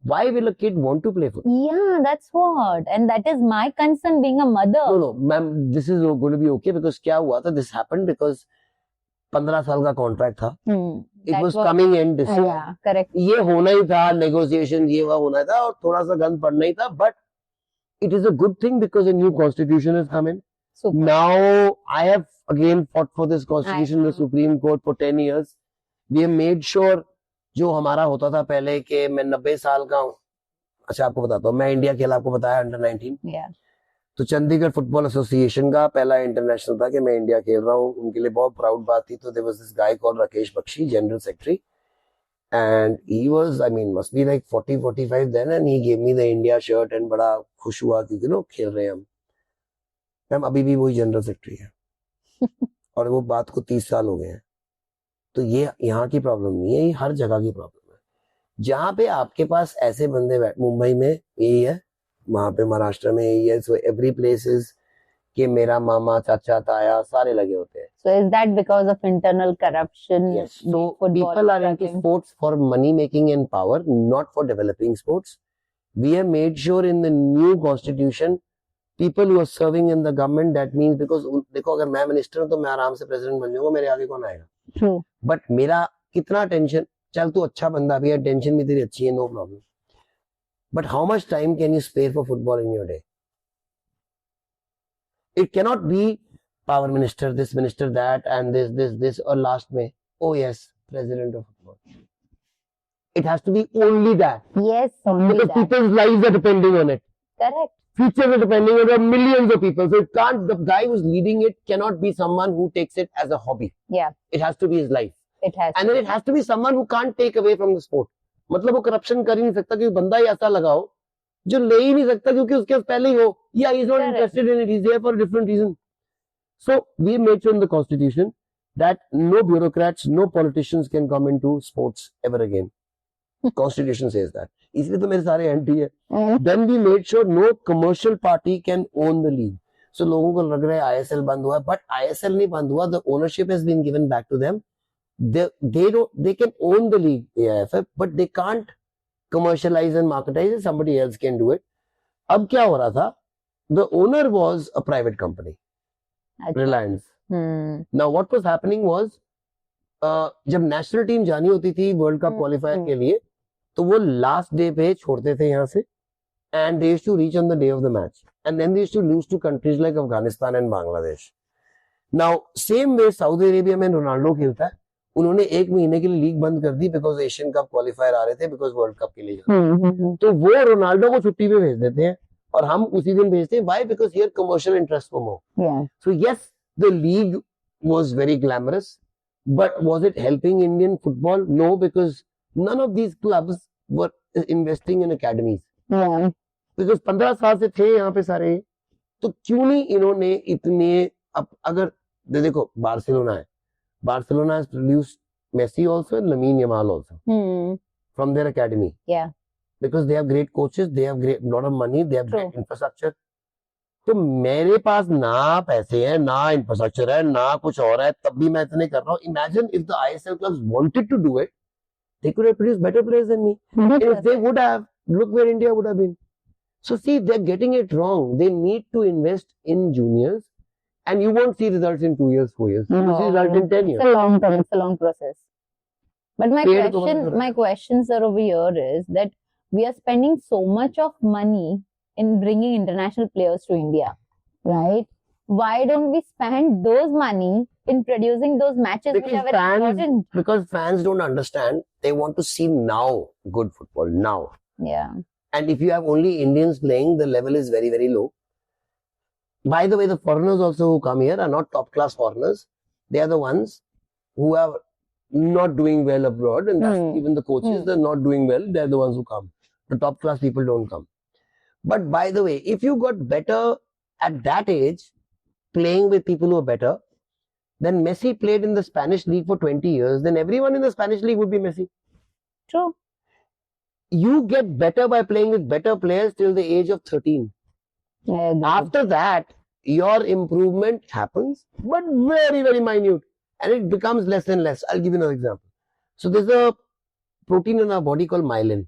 [SPEAKER 1] why will a kid want to play football?
[SPEAKER 2] Yeah, that's what. And that is my concern being a mother.
[SPEAKER 1] No, ma'am, this is going to be okay because क्या हुआ था? This happened because 15 साल का contract था. It was coming in this year.
[SPEAKER 2] Yeah, correct.
[SPEAKER 1] ये होना ही था, negotiation ये वह होना था और थोड़ा सा गंद पड़ना ही था. But it is a good thing because a new constitution has come in.
[SPEAKER 2] Super.
[SPEAKER 1] Now, I have again fought for this constitution in the Supreme Court for 10 years. We have made sure जो हमारा होता था पहले कि मैं 90 साल का हूँ. अच्छा, आपको बताता हूँ, मैं इंडिया खेला, आपको बताया अंडर 19.
[SPEAKER 2] Yeah.
[SPEAKER 1] तो चंडीगढ़ फुटबॉल एसोसिएशन का पहला इंटरनेशनल था कि मैं इंडिया खेल रहा हूँ. उनके लिए बहुत प्राउड बात थी. तो there was this guy called Rakesh Bakshi, general secretary, and he was, I mean, must be like 40-45 then, and he gave me the India shirt and बड़ा खुश हुआ क्योंकि नो खेल रहे हैं हम. मैम अभी भी वही जनरल सेक्रेटरी है और वो बात को 30 साल हो गए हैं. तो ये यहाँ की प्रॉब्लम नहीं है, ये हर जगह की प्रॉब्लम है. जहाँ पे आपके पास ऐसे बंदे मुंबई में यही है, वहां पे महाराष्ट्र में यही है, सो एवरी प्लेस इज कि मेरा मामा चाचा ताया सारे लगे होते हैं.
[SPEAKER 2] So is that because of internal corruption?
[SPEAKER 1] Yes, so
[SPEAKER 2] football
[SPEAKER 1] people are into
[SPEAKER 2] struggling?
[SPEAKER 1] sports for money making and power, not for developing sports. We have made sure in the new constitution, people who are serving in the government, that means because देखो अगर मैं minister हूँ तो मैं आराम से president बन जाऊंगा, मेरे आगे कौन आएगा.
[SPEAKER 2] True.
[SPEAKER 1] बट मेरा कितना टेंशन, चल तू अच्छा बंदा भी है, टेंशन भी तेरी अच्छी है, no problem, but how much time can you spare for football in your day. It cannot be power minister, this minister, that, and this, or last May, oh yes, president of football. It has to be only that.
[SPEAKER 2] Yes, only
[SPEAKER 1] Because
[SPEAKER 2] that.
[SPEAKER 1] people's lives are depending on it.
[SPEAKER 2] Correct.
[SPEAKER 1] Futures are depending on it. Millions of people. So it can't, the guy who's leading it cannot be someone who takes it as a hobby.
[SPEAKER 2] Yeah,
[SPEAKER 1] It has to be his life.
[SPEAKER 2] it has.
[SPEAKER 1] And then it has to be someone who can't take away from the sport. मतलब वो corruption कर ही नहीं सकता, क्योंकि बंदा ही ऐसा लगाओ जो ले ही नहीं सकता, क्योंकि उसके पास पहले ही हो. Yeah, he's not
[SPEAKER 2] Correct.
[SPEAKER 1] interested in it. He's there for a different reason. So we made sure in the constitution that no bureaucrats, no politicians can come into sports ever again. Constitution says that. इसलिए तो मेरे सारे anti है. Then we made sure no commercial party can own the league. So लोगों को लग रहा है ISL बंद हुआ, but ISL नहीं बंद हुआ. The ownership has been given back to them. They can own the league, AIFF, but they can't commercialize and marketize it. Somebody else can do it. अब क्या हो रहा था? The owner was a private company, Reliance. Now what was happening was, जब national team जानी होती थी world cup qualifier के लिए, तो वो लास्ट डे पे छोड़ते थे यहाँ से, and they used to reach on the day of the match, and then they used to lose to countries like Afghanistan and Bangladesh. Now same way Saudi Arabia में रोनाल्डो खेलता है, उन्होंने एक महीने के लिए लीग बंद कर दी बिकॉज एशियन कप क्वालिफायर आ रहे थे, बिकॉज वर्ल्ड कप के लिए तो वो रोनाल्डो को छुट्टी पे भेज देते हैं और हम उसी दिन भेजते हैं. Why? Because here commercial interest for more. So yes, the league was very glamorous, but was it helping Indian football? No, because none of these clubs were investing in academies. बिकॉज 15 साल से थे यहाँ पे सारे, तो क्यों नहीं इन्होंने इतने, अब अगर देखो बार्सिलोना है, Barcelona has produced Messi also and Lamine Yamal also from their academy.
[SPEAKER 2] Yeah.
[SPEAKER 1] Because they have great coaches, they have great lot of money, they have great infrastructure. तो मेरे पास ना पैसे हैं, ना इंफ्रास्ट्रक्चर है, ना कुछ और है, तब भी मैं इतने कर रहा हूँ. Imagine if the ISL clubs wanted to do it, they could have produced better players than me. And if they would have, look where India would have been. So see, they're getting it wrong. They need to invest in juniors. And you won't see results in 2 years, 4 years. You see results in 10 years.
[SPEAKER 2] It's a long term. It's a long process. But my question, sir, over here is that we are spending so much of money in bringing international players to India, right? Why don't we spend those money in producing those matches which are very important?
[SPEAKER 1] Because fans don't understand. They want to see now good football now.
[SPEAKER 2] Yeah.
[SPEAKER 1] And if you have only Indians playing, the level is very, very low. By the way, the foreigners also who come here are not top class foreigners. They are the ones who are not doing well abroad, and that's even the coaches, they're not doing well. They're the ones who come. The top class people don't come. But by the way, if you got better at that age, playing with people who are better, then Messi played in the Spanish league for 20 years, then everyone in the Spanish league would be Messi.
[SPEAKER 2] True.
[SPEAKER 1] You get better by playing with better players till the age of 13. After that, your improvement happens, but very, very minute, and it becomes less and less. I'll give you another example. So there's a protein in our body called myelin.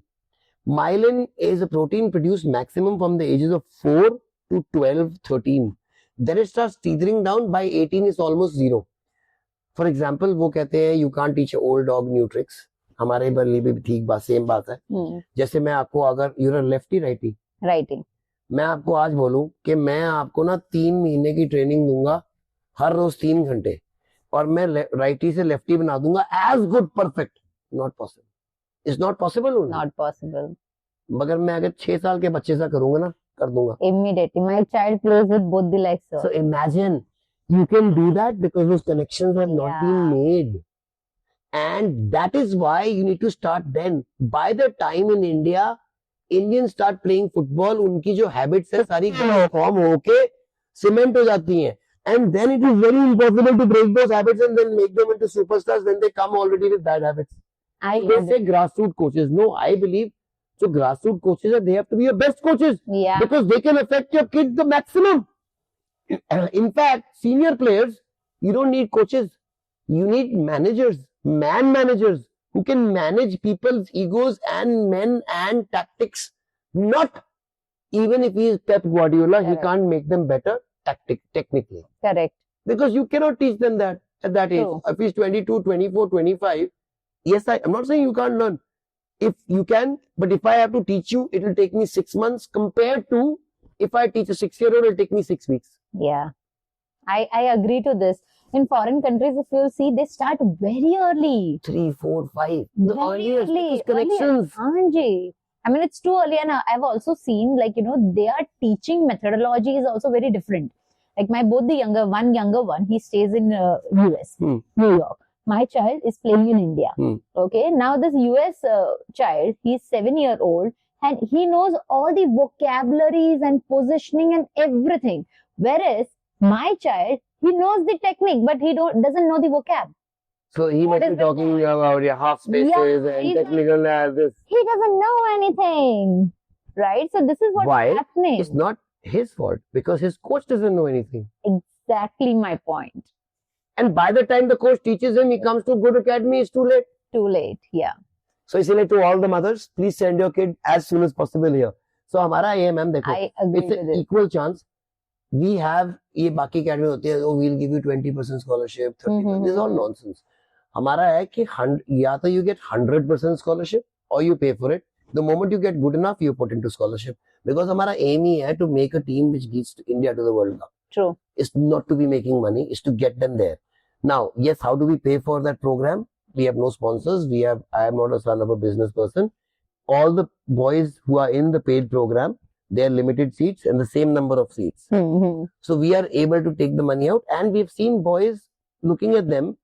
[SPEAKER 1] Myelin is a protein produced maximum from the ages of 4 to 12, 13. Then it starts teetering down. By 18, it's almost zero. For example, वो कहते हैं you can't teach an old dog new tricks. हमारे बल्ली भी ठीक बात, same बात है. जैसे मैं आपको, अगर you're a lefty, righty.
[SPEAKER 2] Righty.
[SPEAKER 1] मैं आपको आज बोलूं कि मैं आपको ना 3 महीने की ट्रेनिंग दूंगा, हर रोज 3 घंटे, और मैं राइटी से लेफ्टी बना दूंगा as good perfect. Not possible. It's not possible.
[SPEAKER 2] Not possible.
[SPEAKER 1] मगर मैं अगर 6 साल के बच्चे से करूंगा ना, कर दूंगा.
[SPEAKER 2] Immediately. My child plays with both the legs, sir.
[SPEAKER 1] So imagine you can do that because those connections have not been made. And that is why you need to start then. By the time in India, Indians start playing football, उनकी जो habits है सारी form होके cement हो जाती हैं, and then it is very impossible to break those habits and then make them into superstars when they come already with bad habits.
[SPEAKER 2] I
[SPEAKER 3] They
[SPEAKER 2] agree.
[SPEAKER 3] say grassroots coaches. No, I believe so. Grassroots coaches, they have to be your best coaches
[SPEAKER 2] Yeah,
[SPEAKER 3] because they can affect your kids the maximum. In fact, senior players, you don't need coaches. You need managers, man managers who can manage people's egos and men and tactics. Not even if he is Pep Guardiola, he
[SPEAKER 2] Correct.
[SPEAKER 3] can't make them better technically.
[SPEAKER 2] correct.
[SPEAKER 3] Because you cannot teach them that at that age.
[SPEAKER 2] True.
[SPEAKER 3] If he's 22, 24, 25, yes, I'm not saying you can't learn. If you can, but if I have to teach you, it will take me 6 months compared to if I teach a 6-year-old, it will take me 6 weeks.
[SPEAKER 2] Yeah, I agree to this. In foreign countries, if you see, they start very early.
[SPEAKER 3] 3, 4, 5. The
[SPEAKER 2] Very
[SPEAKER 3] earliest
[SPEAKER 2] early,
[SPEAKER 3] because connections.
[SPEAKER 2] Anji. I mean, it's too early, and I've also seen, like, their teaching methodology is also very different. Like both the younger one, he stays in US, New York. My child is playing in India. Okay, now this US child, he's 7-year-old, and he knows all the vocabularies and positioning and everything. Whereas my child, he knows the technique, but he doesn't know the vocab.
[SPEAKER 3] So he
[SPEAKER 2] What
[SPEAKER 3] might
[SPEAKER 2] is
[SPEAKER 3] be
[SPEAKER 2] the
[SPEAKER 3] talking
[SPEAKER 2] point?
[SPEAKER 3] about your half spaces
[SPEAKER 2] Yeah,
[SPEAKER 3] and
[SPEAKER 2] he's
[SPEAKER 3] technical analysis.
[SPEAKER 2] He doesn't know anything, right? So this is what's
[SPEAKER 3] Why?
[SPEAKER 2] happening.
[SPEAKER 3] It's not his fault because his coach doesn't know anything.
[SPEAKER 2] Exactly my point.
[SPEAKER 3] And by the time the coach teaches him, he comes to good academy, it's too late.
[SPEAKER 2] Too late. Yeah.
[SPEAKER 3] So इसीलिए to all the mothers, please send your kid as soon as possible here. So हमारा ये ma'am देखो,
[SPEAKER 2] I agree
[SPEAKER 3] it's
[SPEAKER 2] with
[SPEAKER 3] an
[SPEAKER 2] it.
[SPEAKER 3] equal chance. We have ये बाकी academy होती है, oh we'll give you 20% scholarship, 30%. This is all nonsense. हमारा है कि या तो you get 100% scholarship or you pay for it. The moment you get good enough, you put into scholarship. Because हमारा aim ही है to make a team which leads to India to the World Cup.
[SPEAKER 2] True.
[SPEAKER 3] It's not to be making money, it's to get them there. Now, yes, how do we pay for that program? We have no sponsors. I am not a son of a business person. All the boys who are in the paid program, they are limited seats and the same number of seats. So we are able to take the money out, and we've seen boys looking at them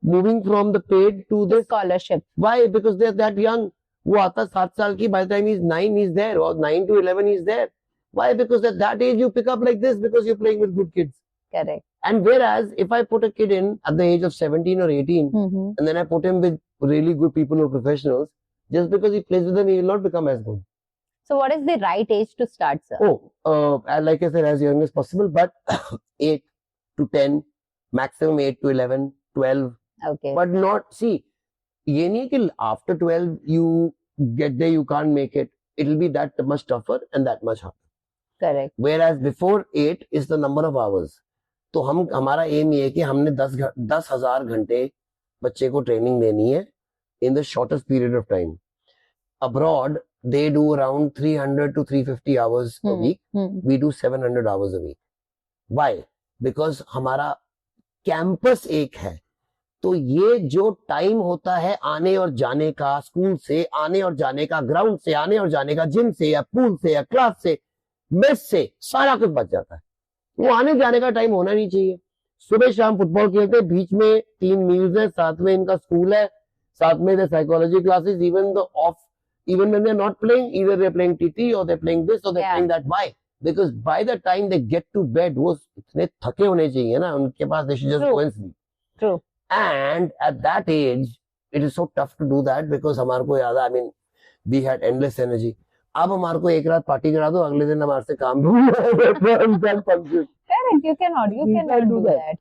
[SPEAKER 3] moving from the paid to
[SPEAKER 2] The
[SPEAKER 3] this.
[SPEAKER 2] scholarship.
[SPEAKER 3] Why? Because they're that young. वो आता 7 साल की, by the time he's 9, he's there, or 9 to 11, he's there. Why? Because at that age you pick up like this because you're playing with good kids.
[SPEAKER 2] Correct.
[SPEAKER 3] And whereas if I put a kid in at the age of 17 or 18, and then I put him with really good people who are professionals, just because he plays with them, he will not become as good.
[SPEAKER 2] So what is the right age to start, sir?
[SPEAKER 3] Like I said, as young as possible, but 8 to 10, maximum 8 to 11, 12.
[SPEAKER 2] Okay.
[SPEAKER 3] But not, see, ये नहीं कि after 12 you get there, you can't make it. It will be that much tougher and that much harder.
[SPEAKER 2] Correct.
[SPEAKER 3] Whereas before 8 is the number of hours. तो हमारा M ये है कि हमने 10,000 घंटे बच्चे को ट्रेनिंग देनी है in the shortest period of time. Abroad, they do around 300 to 350 hours a week. We do 700 hours a week. Why? Because हमारा कैंपस एक है. तो ये जो टाइम होता है आने और जाने का, स्कूल से आने और जाने का, ग्राउंड से आने और जाने का, जिम से या पूल से या क्लास से, मेस से, सारा कुछ बच जाता है. वो आने जाने का टाइम होना नहीं चाहिए. सुबह शाम फुटबॉल खेलते हैं, बीच में 3 मील्स है, साथ में इनका स्कूल है, साथ में the psychology classes, even when they're not playing, either they're playing TT or they're playing this or they're playing that. Why? Because by the time they get to bed, वो इतने थके होने चाहिए ना, उनके पास they should just go and sleep.
[SPEAKER 2] True.
[SPEAKER 3] And at that age, it is so tough to do that because हमारे को याद है, I mean, we had endless energy. अब हमारे को एक रात पार्टी करा दो, अगले दिन हमारे से काम
[SPEAKER 2] Correct. You cannot do that.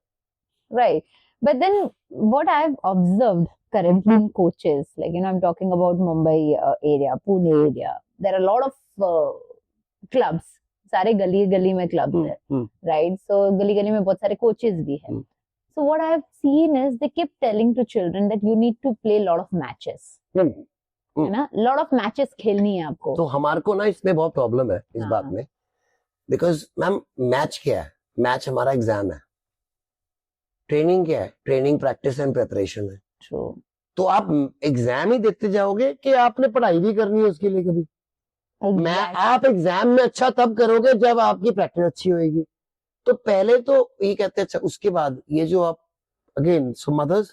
[SPEAKER 2] Right. But then what I've observed currently in coaches, like, I'm talking about Mumbai area, Pune area, there are a lot of clubs. सारे गली में clubs है, right? So गली में बहुत सारे coaches भी हैं. So what I've seen is they keep telling to children that you need to play a lot of matches. है ना, lot of matches खेलनी है आपको.
[SPEAKER 3] तो हमारे को ना इसमें बहुत प्रॉब्लम है इस बात में, बिकॉज मैम मैच क्या है? मैच हमारा एग्जाम है. ट्रेनिंग क्या है? ट्रेनिंग, प्रैक्टिस एंड प्रिपरेशन है.
[SPEAKER 2] True.
[SPEAKER 3] तो आप एग्जाम ही देखते जाओगे कि आपने पढ़ाई भी करनी है उसके लिए कभी? आप एग्जाम में अच्छा तब करोगे जब आपकी प्रैक्टिस अच्छी होगी. तो पहले तो ये कहते हैं, अच्छा उसके बाद ये जो आप again, so mothers,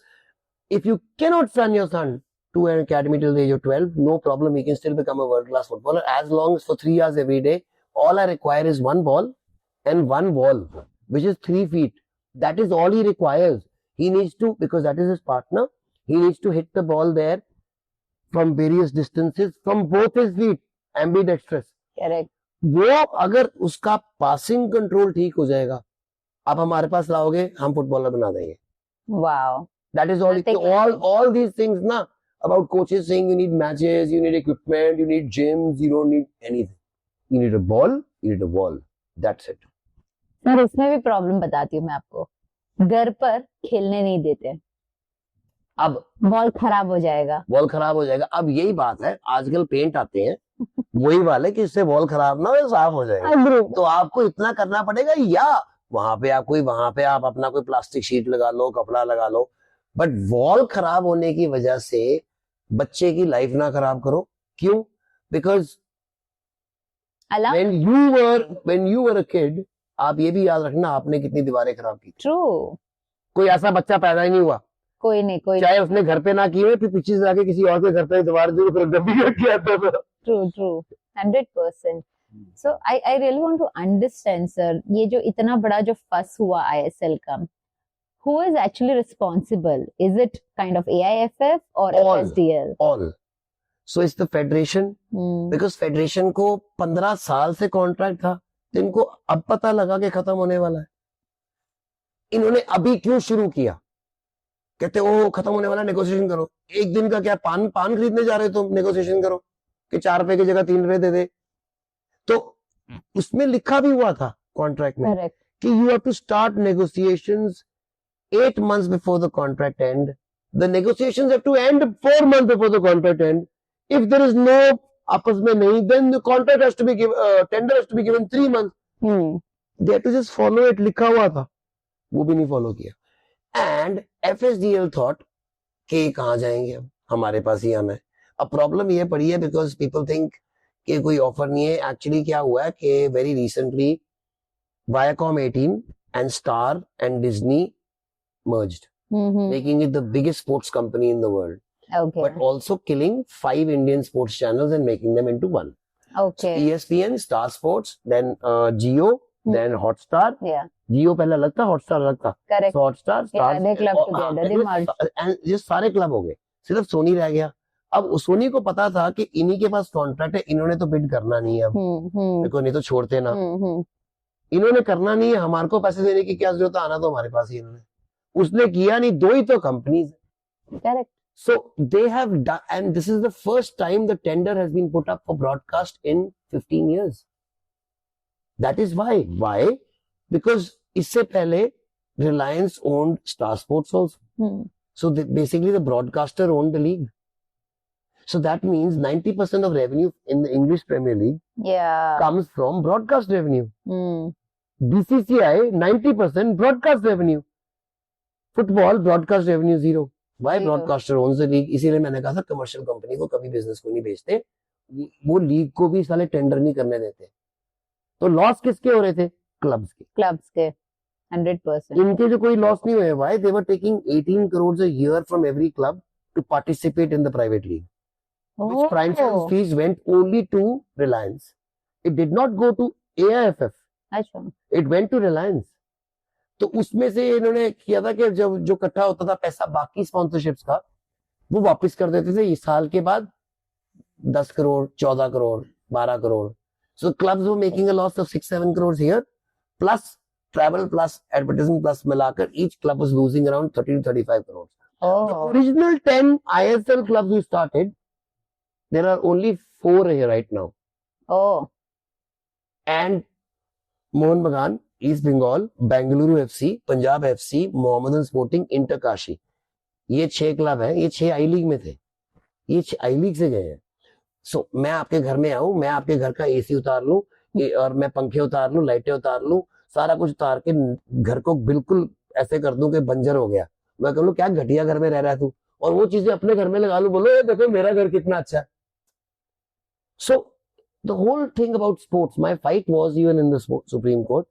[SPEAKER 3] if you cannot send your son to an academy till the age of 12, no problem, he can still become a world class footballer as long as for 3 hours every day. All I require is one ball and one wall, which is 3 feet. That is all he requires. He needs to, because that is his partner, he needs to hit the ball there from various distances from both his feet, ambidextrous.
[SPEAKER 2] Correct.
[SPEAKER 3] वो अगर उसका passing control ठीक हो जाएगा, आप हमारे पास लाओगे, हम फुटबॉलर बना देंगे.
[SPEAKER 2] Wow.
[SPEAKER 3] That is all.
[SPEAKER 2] Nothing
[SPEAKER 3] All these things na about coaches saying you need matches, you need equipment, you need gyms, you don't need anything. You need a ball, you need a wall. That's it.
[SPEAKER 2] Sir इसमें भी problem बताती हूँ मैं आपको. घर पर खेलने नहीं देते,
[SPEAKER 3] अब
[SPEAKER 2] बॉल खराब हो जाएगा.
[SPEAKER 3] बॉल खराब हो जाएगा. अब यही बात है, आजकल पेंट आते हैं वही वाले कि इससे बॉल खराब ना हो, साफ हो जाएगा.
[SPEAKER 2] Agree.
[SPEAKER 3] तो आपको इतना करना पड़ेगा, या वहां पे आप अपना कोई प्लास्टिक शीट लगा लो, कपड़ा लगा लो, बट वॉल खराब होने की वजह से बच्चे की लाइफ ना खराब करो. क्यों? बिकॉज
[SPEAKER 2] अला
[SPEAKER 3] when you were a kid, आप ये भी याद रखना आपने कितनी दीवारें खराब की.
[SPEAKER 2] ट्रू.
[SPEAKER 3] कोई ऐसा बच्चा पैदा ही नहीं हुआ,
[SPEAKER 2] कोई नहीं, कोई.
[SPEAKER 3] चाहे उसने घर पे ना की हो, फिर पीछे से जाके किसी और के घर पे दीवार जरूर गंदी करके आता था.
[SPEAKER 2] True 100%. So I really want to understand, sir, ये जो इतना बड़ा जो फस हुआ ISL का, who is actually responsible? Is it kind of AIFF or
[SPEAKER 3] All.
[SPEAKER 2] FSDL?
[SPEAKER 3] All. So it's the federation, because federation को 15 साल से कॉन्ट्रैक्ट था, तो इनको अब पता लगा कि खत्म होने वाला है. इन्होंने अभी क्यों शुरू किया? कहते ओ खत्म होने वाला, नेगोशिएशन करो. एक दिन का क्या, पान खरीदने जा रहे हो तुम, नेगोशिएशन करो कि 4 रुपए की जगह 3 रुपए दे दे. तो उसमें लिखा भी हुआ था कॉन्ट्रैक्ट में
[SPEAKER 2] Correct.
[SPEAKER 3] कि you have to start negotiations 8 months before the contract end. The negotiations have to end 4 months before the contract end. If there is no आपस में नहीं, then the contract has to be given, tender has to be given 3 months. They have to just follow it. लिखा हुआ था, वो भी नहीं follow किया. And FSDL thought कि कहाँ जाएंगे, अब हमारे पास ही आना है. अब प्रॉब्लम ये पड़ी है because people think कि कोई ऑफर नहीं है. एक्चुअली क्या हुआ है कि very recently Viacom 18 and Star and Disney merged, making it the biggest sports company in the world,
[SPEAKER 2] Okay.
[SPEAKER 3] but also killing 5 Indian sports channels and making them into one.
[SPEAKER 2] Okay.
[SPEAKER 3] ESPN, Star Sports, then Jio, then Hotstar.
[SPEAKER 2] Yeah.
[SPEAKER 3] Jio पहले अलग था, Hotstar अलग था.
[SPEAKER 2] Correct.
[SPEAKER 3] So Hotstar, Star,
[SPEAKER 2] Yeah, they clubbed together. They merged.
[SPEAKER 3] and ये सारे club हो गए, सिर्फ सोनी रह गया. अब सोनी को पता था कि इन्हीं के पास कॉन्ट्रैक्ट है, इन्होंने तो बिड करना नहीं है अब, देखो नहीं तो छोड़ते ना. इन्होंने करना नहीं है, हमारे को पैसे देने की क्या जरूरत है, आना तो हमारे पास ही इन्होंने. उसने किया नहीं, 2 ही तो companies.
[SPEAKER 2] Correct.
[SPEAKER 3] So they have done, and this is the first time the tender has been put up for broadcast in 15 years. That is why. Why? Because इससे पहले Reliance owned Star Sports also. So basically the broadcaster owned the league. So that means 90% of revenue in the English Premier League
[SPEAKER 2] Yeah.
[SPEAKER 3] comes from broadcast revenue. BCCI 90% broadcast revenue. Football broadcast revenue 0. Why?
[SPEAKER 2] Zero.
[SPEAKER 3] Broadcaster owns the league. इसीलिए मैंने कहा था commercial company को कभी business को नहीं बेचते, वो लीग को भी साले टेंडर नहीं करने देते. तो लॉस किसके हो रहे थे? क्लब्स के.
[SPEAKER 2] Clubs के 100%.
[SPEAKER 3] इनके जो कोई लॉस नहीं हुए. Why? They were taking 18 crores a year from every club to participate in the private league. Which franchise fees went only to Reliance. It did not go to AIFF.
[SPEAKER 2] अच्छा.
[SPEAKER 3] It went to Reliance. तो उसमें से इन्होंने किया था कि जब जो इकट्ठा होता था पैसा बाकी स्पॉन्सरशिप्स का, वो वापस कर देते थे इस साल के बाद 10 crore, 14 crore, 12 crore. So clubs were making a loss of 6-7 crores here, plus travel plus advertising plus मिलाकर each club was losing around 30 to 35 crores. The
[SPEAKER 2] Oh.
[SPEAKER 3] original 10 ISL clubs we started, there are only 4 here right now.
[SPEAKER 2] Oh.
[SPEAKER 3] And Mohan Bagan, East Bengal, Bengaluru FC, Punjab FC, Mohammedan Sporting, Inter Kashi. ये 6 club हैं, ये 6 आई league में थे, ये 6 आई league से गए हैं. सो मैं आपके घर में आऊं, मैं आपके घर का एसी उतार लूं और मैं पंखे उतार लूं, लाइटें उतार लूं, सारा कुछ उतार के घर को बिल्कुल ऐसे कर दूं कि बंजर हो गया. मैं कह लूं क्या घटिया घर में रह रहा है तू, और वो चीजें अपने घर में लगा लूं, बोलो ये देखो मेरा घर कितना अच्छा है. So the whole thing about sports, my fight was even in the Supreme Court.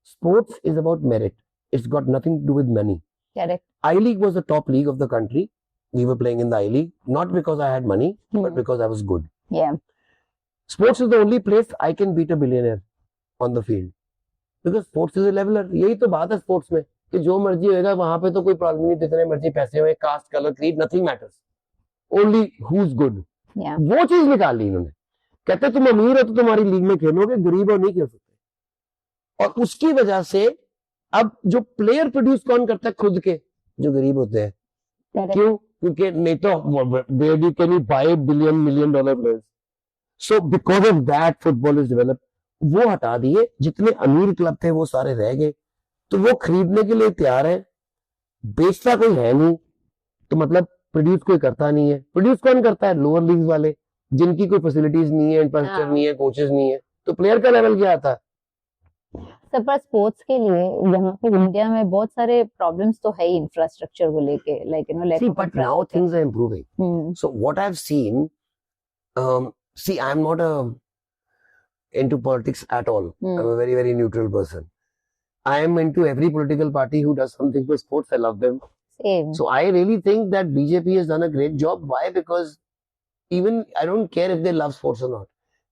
[SPEAKER 3] Sports is about merit. It's got nothing to do with money.
[SPEAKER 2] Correct.
[SPEAKER 3] I-League was the top league of the country. We were playing in the I-League, not because I had money, but because I was good.
[SPEAKER 2] Yeah.
[SPEAKER 3] Sports is the only place I can beat a billionaire on the field. Because sports is a leveler. यही तो बात है sports में कि जो मर्जी होएगा वहां पे तो कोई प्रॉब्लम नहीं, जितने मर्जी पैसे होए, caste, colour, creed, nothing matters. Only who is good,
[SPEAKER 2] Yeah.
[SPEAKER 3] वो चीज निकाल ली इन्होंने। कहते तुम अमीर हो तो तुम्हारी लीग में खेलोगे, गरीब हो नहीं खेल सकते। और उसकी वजह से अब जो प्लेयर प्रोड्यूस कौन करता है? खुद के जो गरीब होते हैं।
[SPEAKER 2] Correct.
[SPEAKER 3] क्यों? क्योंकि नहीं तो where you can buy $1 million players. So because of that football is developed. वो हटा दिए, जितने अमीर क्लब थे वो सारे रह गए, तो वो खरीदने के लिए तैयार है, बेचता कोई है नहीं, तो मतलब प्रोड्यूस कोई करता नहीं है। प्रोड्यूस कौन करता है? लोअर लीग वाले, जिनकी कोई फैसिलिटीज नहीं है, इंफ्रास्ट्रक्चर
[SPEAKER 2] हाँ।
[SPEAKER 3] नहीं है, कोचेस नहीं है, तो प्लेयर का लेवल क्या आता है?
[SPEAKER 2] सर पर स्पोर्ट्स के लिए यहाँ पे इंडिया में बहुत सारे प्रॉब्लम्स तो है ही इंफ्रास्ट्रक्चर को लेके, like you know
[SPEAKER 3] See, but now things are improving.
[SPEAKER 2] Hmm.
[SPEAKER 3] So what I've seen, see, I'm not into politics at all.
[SPEAKER 2] Hmm.
[SPEAKER 3] I'm a very, very neutral person. I am into every political party who does something for sports. I love them.
[SPEAKER 2] Same.
[SPEAKER 3] So I really think that BJP has done a great job. Why? Because even I don't care if they love sports or not.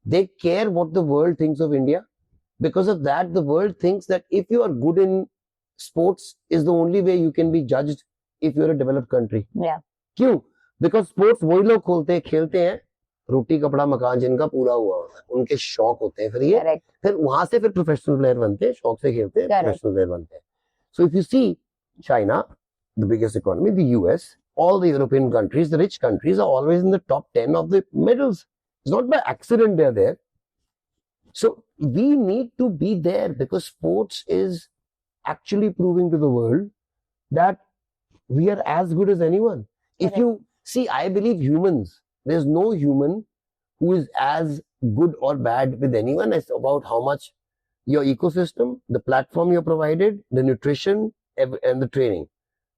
[SPEAKER 3] They care what the world thinks of India. Because of that, the world thinks that if you are good in sports is the only way you can be judged if you're a developed country.
[SPEAKER 2] Yeah.
[SPEAKER 3] क्यों? Because sports वही लोग खेलते हैं, रोटी कपड़ा मकान जिनका पूरा हुआ होता है, उनके शौक होते हैं, फिर ये
[SPEAKER 2] Correct.
[SPEAKER 3] फिर वहां से फिर प्रोफेशनल प्लेयर बनते हैं, शौक से खेलते हैं,
[SPEAKER 2] Correct.
[SPEAKER 3] प्रोफेशनल प्लेयर बनते हैं. So if you see China, the biggest economy, the US, all the European countries, the rich countries are always in the top 10 of the medals. It's not by accident they're there. So we need to be there because sports is actually proving to the world that we are as good as anyone. If
[SPEAKER 2] Correct.
[SPEAKER 3] you see, I believe humans, there's no human who is as good or bad with anyone. It's about how much your ecosystem, the platform you're provided, the nutrition and the training.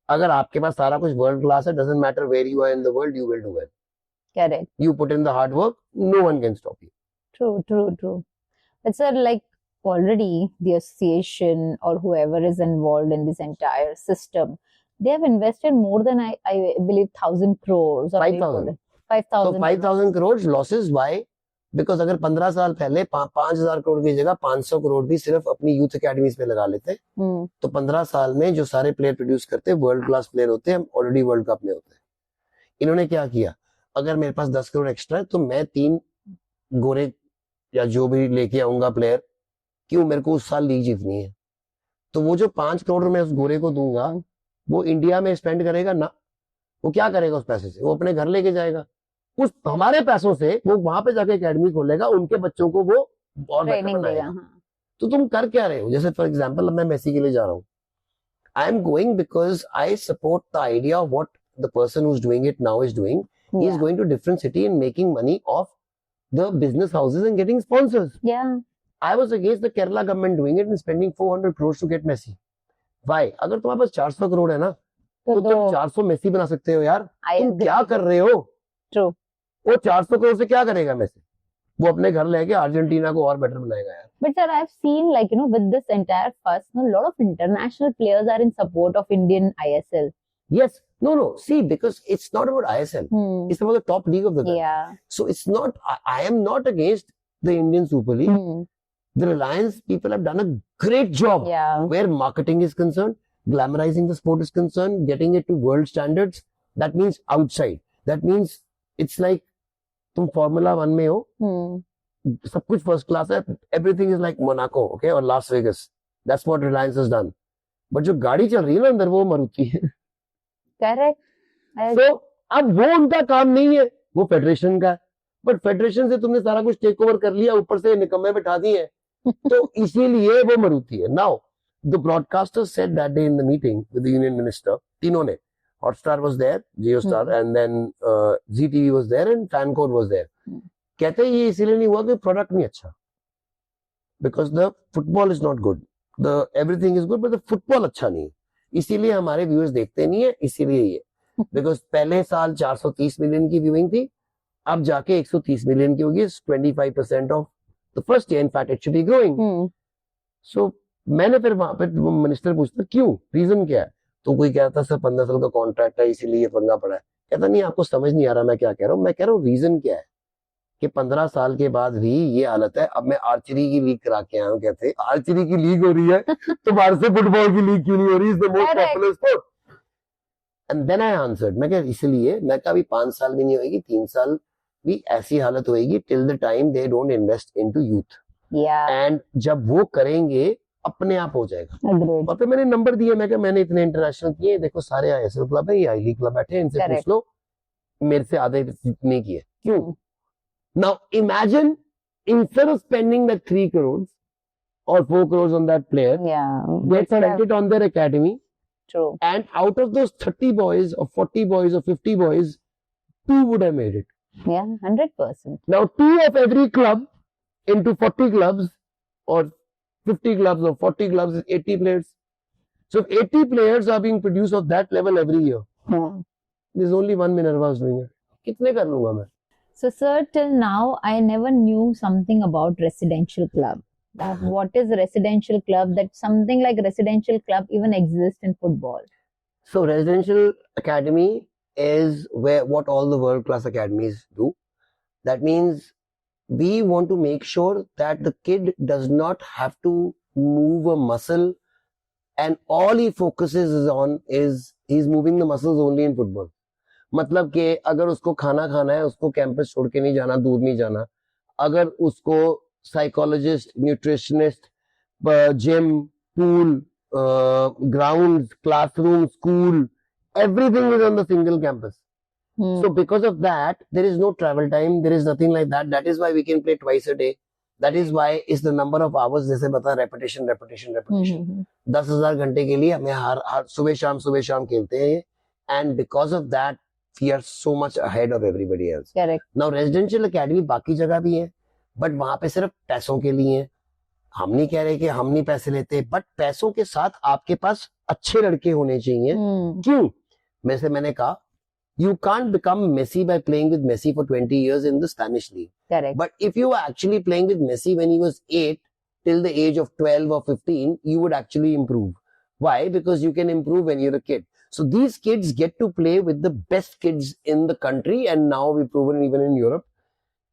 [SPEAKER 3] अगर आपके पास सारा कुछ world class है, doesn't matter where you are in the world, you will do well.
[SPEAKER 2] Correct.
[SPEAKER 3] You put in the hard work, no one can stop you.
[SPEAKER 2] True. But sir, like already the association or whoever is involved in this entire system, they have invested more than I believe 1,000 crores. Or
[SPEAKER 3] 5,000.
[SPEAKER 2] 5,000.
[SPEAKER 3] So 5,000 crores losses. Why? Because अगर 15 साल पहले 5,000 करोड़ की जगह 500 करोड़ भी सिर्फ अपनी youth academies पे लगा लेते, तो 15 साल में जो सारे प्लेयर प्रोड्यूस करते हैं वर्ल्ड क्लास प्लेयर होते हैं, ऑलरेडी वर्ल्ड कप में होते हैं. इन्होंने क्या किया? अगर मेरे पास 10 करोड़ एक्स्ट्रा है तो मैं 3 गोरे या जो भी लेके आऊंगा प्लेयर, क्यों? मेरे को उस साल लीग जीतनी है, तो वो जो 5 करोड़ मैं उस गोरे को दूंगा वो इंडिया में स्पेंड करेगा ना. वो क्या करेगा उस पैसे से? वो अपने घर लेके जाएगा. उस हमारे पैसों से वो वहां पे जाके एकेडमी खोलेगा, उनके बच्चों को वो और बेटर
[SPEAKER 2] ट्रेनिंग देगा.
[SPEAKER 3] बनाएगा.
[SPEAKER 2] हाँ.
[SPEAKER 3] तो तुम कर क्या रहे हो? जैसे फॉर एग्जांपल मैं मेसी के लिए जा रहा हूँ. I am going because I support the idea of what the person who is doing it now is doing. He is
[SPEAKER 2] Yeah.
[SPEAKER 3] Going to different city and making money of the business houses and getting sponsors.
[SPEAKER 2] Yeah.
[SPEAKER 3] I was against the Kerala government doing it and spending 400 crores to get Messi. Why? अगर तुम्हारे पास 400 करोड़ है ना, तो तुम 400 Messi बना सकते हो यार.
[SPEAKER 2] I
[SPEAKER 3] तुम
[SPEAKER 2] agree.
[SPEAKER 3] क्या कर रहे हो?
[SPEAKER 2] True.
[SPEAKER 3] वो 400 करोड़ से क्या करेगा मेसी? वो अपने घर लेके अर्जेंटीना को और बेटर बनाएगा यार.
[SPEAKER 2] But sir, I've seen like, you know, with this entire fuss, a lot of international players are in support of Indian ISL.
[SPEAKER 3] Yes. No. See, because it's not about ISL. It's about the top league of the country.
[SPEAKER 2] Yeah.
[SPEAKER 3] So it's not, I am not against the Indian Super League.
[SPEAKER 2] Hmm.
[SPEAKER 3] The Reliance people have done a great job.
[SPEAKER 2] Yeah.
[SPEAKER 3] Where marketing is concerned, glamorizing the sport is concerned, getting it to world standards. That means outside. That means it's like तुम Formula 1 में हो, सब कुछ first class है, everything is like Monaco, okay, और Las Vegas. That's what Reliance has done. But जो गाड़ी चल रही है ना अंदर, वो मारुति है.
[SPEAKER 2] Correct.
[SPEAKER 3] So अब वो उनका काम नहीं है, वो फेडरेशन का है. बट फेडरेशन से तुमने सारा कुछ टेक ओवर कर लिया, ऊपर से निकम्मे बिठा दिए, तो इसीलिए वो मारुति है. Now the broadcaster said that day in the meeting with the union minister, तीनों ने, Hotstar was there, JioStar, and then Zee TV was there, and Fancode was there. कहते हैं ये इसीलिए नहीं हुआ कि प्रोडक्ट नहीं अच्छा, because the football is not good, the everything is good, but the football अच्छा नहीं है, इसीलिए हमारे व्यूअर्स देखते नहीं है, इसीलिए ये. बिकॉज पहले साल 430 मिलियन की व्यूइंग थी, अब जाके 130 मिलियन की होगी. 25% of the first year, in fact it should be growing. So मैंने फिर वहां पे मिनिस्टर पूछता क्यों, रीजन क्या है, तो कोई कहता सर 15 साल का कॉन्ट्रैक्ट है इसीलिए ये पंगा पड़ा है. कहता नहीं, आपको समझ नहीं आ रहा मैं क्या कह रहा हूँ. मैं कह रहा हूँ रीजन क्या है कि 15 साल के बाद भी ये हालत है. अब मैं आर्चरी की लीग करा के आया हूँ, कहते आर्चरी की लीग हो रही है, तुम्हारे से फुटबॉल की लीग क्यों नहीं हो रही? Is the most popular sport. And then I answered, मैं क्या इसलिए, मैं कहा अभी 5 साल भी नहीं होगी, 3 साल भी ऐसी हालत होएगी till the time they don't invest into youth.
[SPEAKER 2] Yeah.
[SPEAKER 3] And जब वो करेंगे अपने आप हो जाएगा.
[SPEAKER 2] Agreed.
[SPEAKER 3] और फिर मैंने नंबर दिए, मैं क्या मैंने इतने इंटरनेशनल किए, देखो सारे ISL क्लब है, ये आई लीग क्लब बैठे हैं, इनसे पूछ लो, मेरे से आधे नहीं किए. क्यों? Now imagine instead of spending that 3 crores or 4 crores on that player,
[SPEAKER 2] Yeah.
[SPEAKER 3] they spent it on their academy.
[SPEAKER 2] True.
[SPEAKER 3] And out of those 30 boys or 40 boys or 50 boys, 2 would have made it.
[SPEAKER 2] Yeah, 100%.
[SPEAKER 3] Now 2 of every club into 40 clubs or 50 clubs or 40 clubs is 80 players. So if 80 players are being produced of that level every year,
[SPEAKER 2] Yeah.
[SPEAKER 3] there's only one Minerva is doing it. कितने कर लूंगा मैं?
[SPEAKER 2] So, sir, till now, I never knew something about residential club. What is residential club? That something like residential club even exists in football.
[SPEAKER 3] So residential academy is where what all the world class academies do. That means we want to make sure that the kid does not have to move a muscle, and all he focuses is on is he's moving the muscles only in football. मतलब कि अगर उसको खाना खाना है, उसको campus छोड़ के नहीं जाना, दूर नहीं जाना. अगर उसको psychologist, nutritionist, gym, pool, grounds, classroom, school, everything is on the single campus. So because of that, there is no travel time, there is nothing like that. That is why we can play twice a day. That is why is the number of hours, जैसे बता, repetition. 10,000 घंटे के लिए हमें हर सुबह शाम खेलते हैं, and because of that we are so much ahead of everybody else.
[SPEAKER 2] Correct.
[SPEAKER 3] Now residential academy बाकी जगह भी है, बट वहां पे सिर्फ पैसों के लिए है. हम नहीं कह रहे कि हम नहीं पैसे लेते, बट पैसों के साथ आपके पास अच्छे लड़के होने चाहिए. क्यों? मैंने कहा you can't become Messi by playing with Messi for 20 years in the Spanish league.
[SPEAKER 2] Correct.
[SPEAKER 3] But if you were actually playing with Messi when he was 8 till the age of 12 or 15, you would actually improve. Why? Because you can improve when you're a kid. So these kids get to play with the best kids in the country, and now we've proven even in Europe.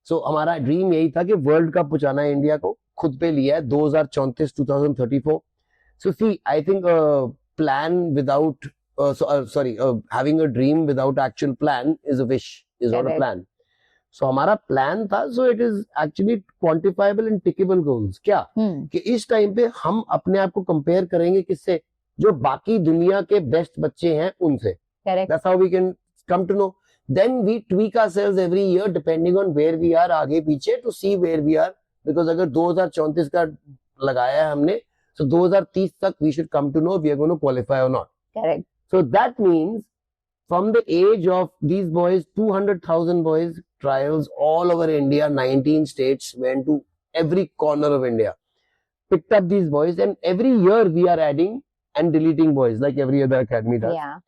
[SPEAKER 3] So हमारा dream यही था कि world cup पहुंचाना है India को, खुद पे लिया है 2034. So see, I think a plan without having a dream without actual plan is a wish, is not a plan. So हमारा plan था, so it is actually quantifiable and tickable goals. क्या? कि इस टाइम पे हम अपने आप को कंपेयर करेंगे किससे? जो बाकी दुनिया के बेस्ट बच्चे हैं उनसे.
[SPEAKER 2] Correct.
[SPEAKER 3] That's how we can come to know. Then we tweak ourselves every year depending on where we are, आगे पीछे, to see where we are. Because अगर 2034 का लगाया है हमने, so 2030 तक we should come to know if we are going to qualify or not.
[SPEAKER 2] Correct.
[SPEAKER 3] So that means from the age of these boys, 200,000 boys, trials all over India, 19 states, went to every corner of India, picked up these boys, and every year we are adding and deleting boys like every other academy does.
[SPEAKER 2] Yeah.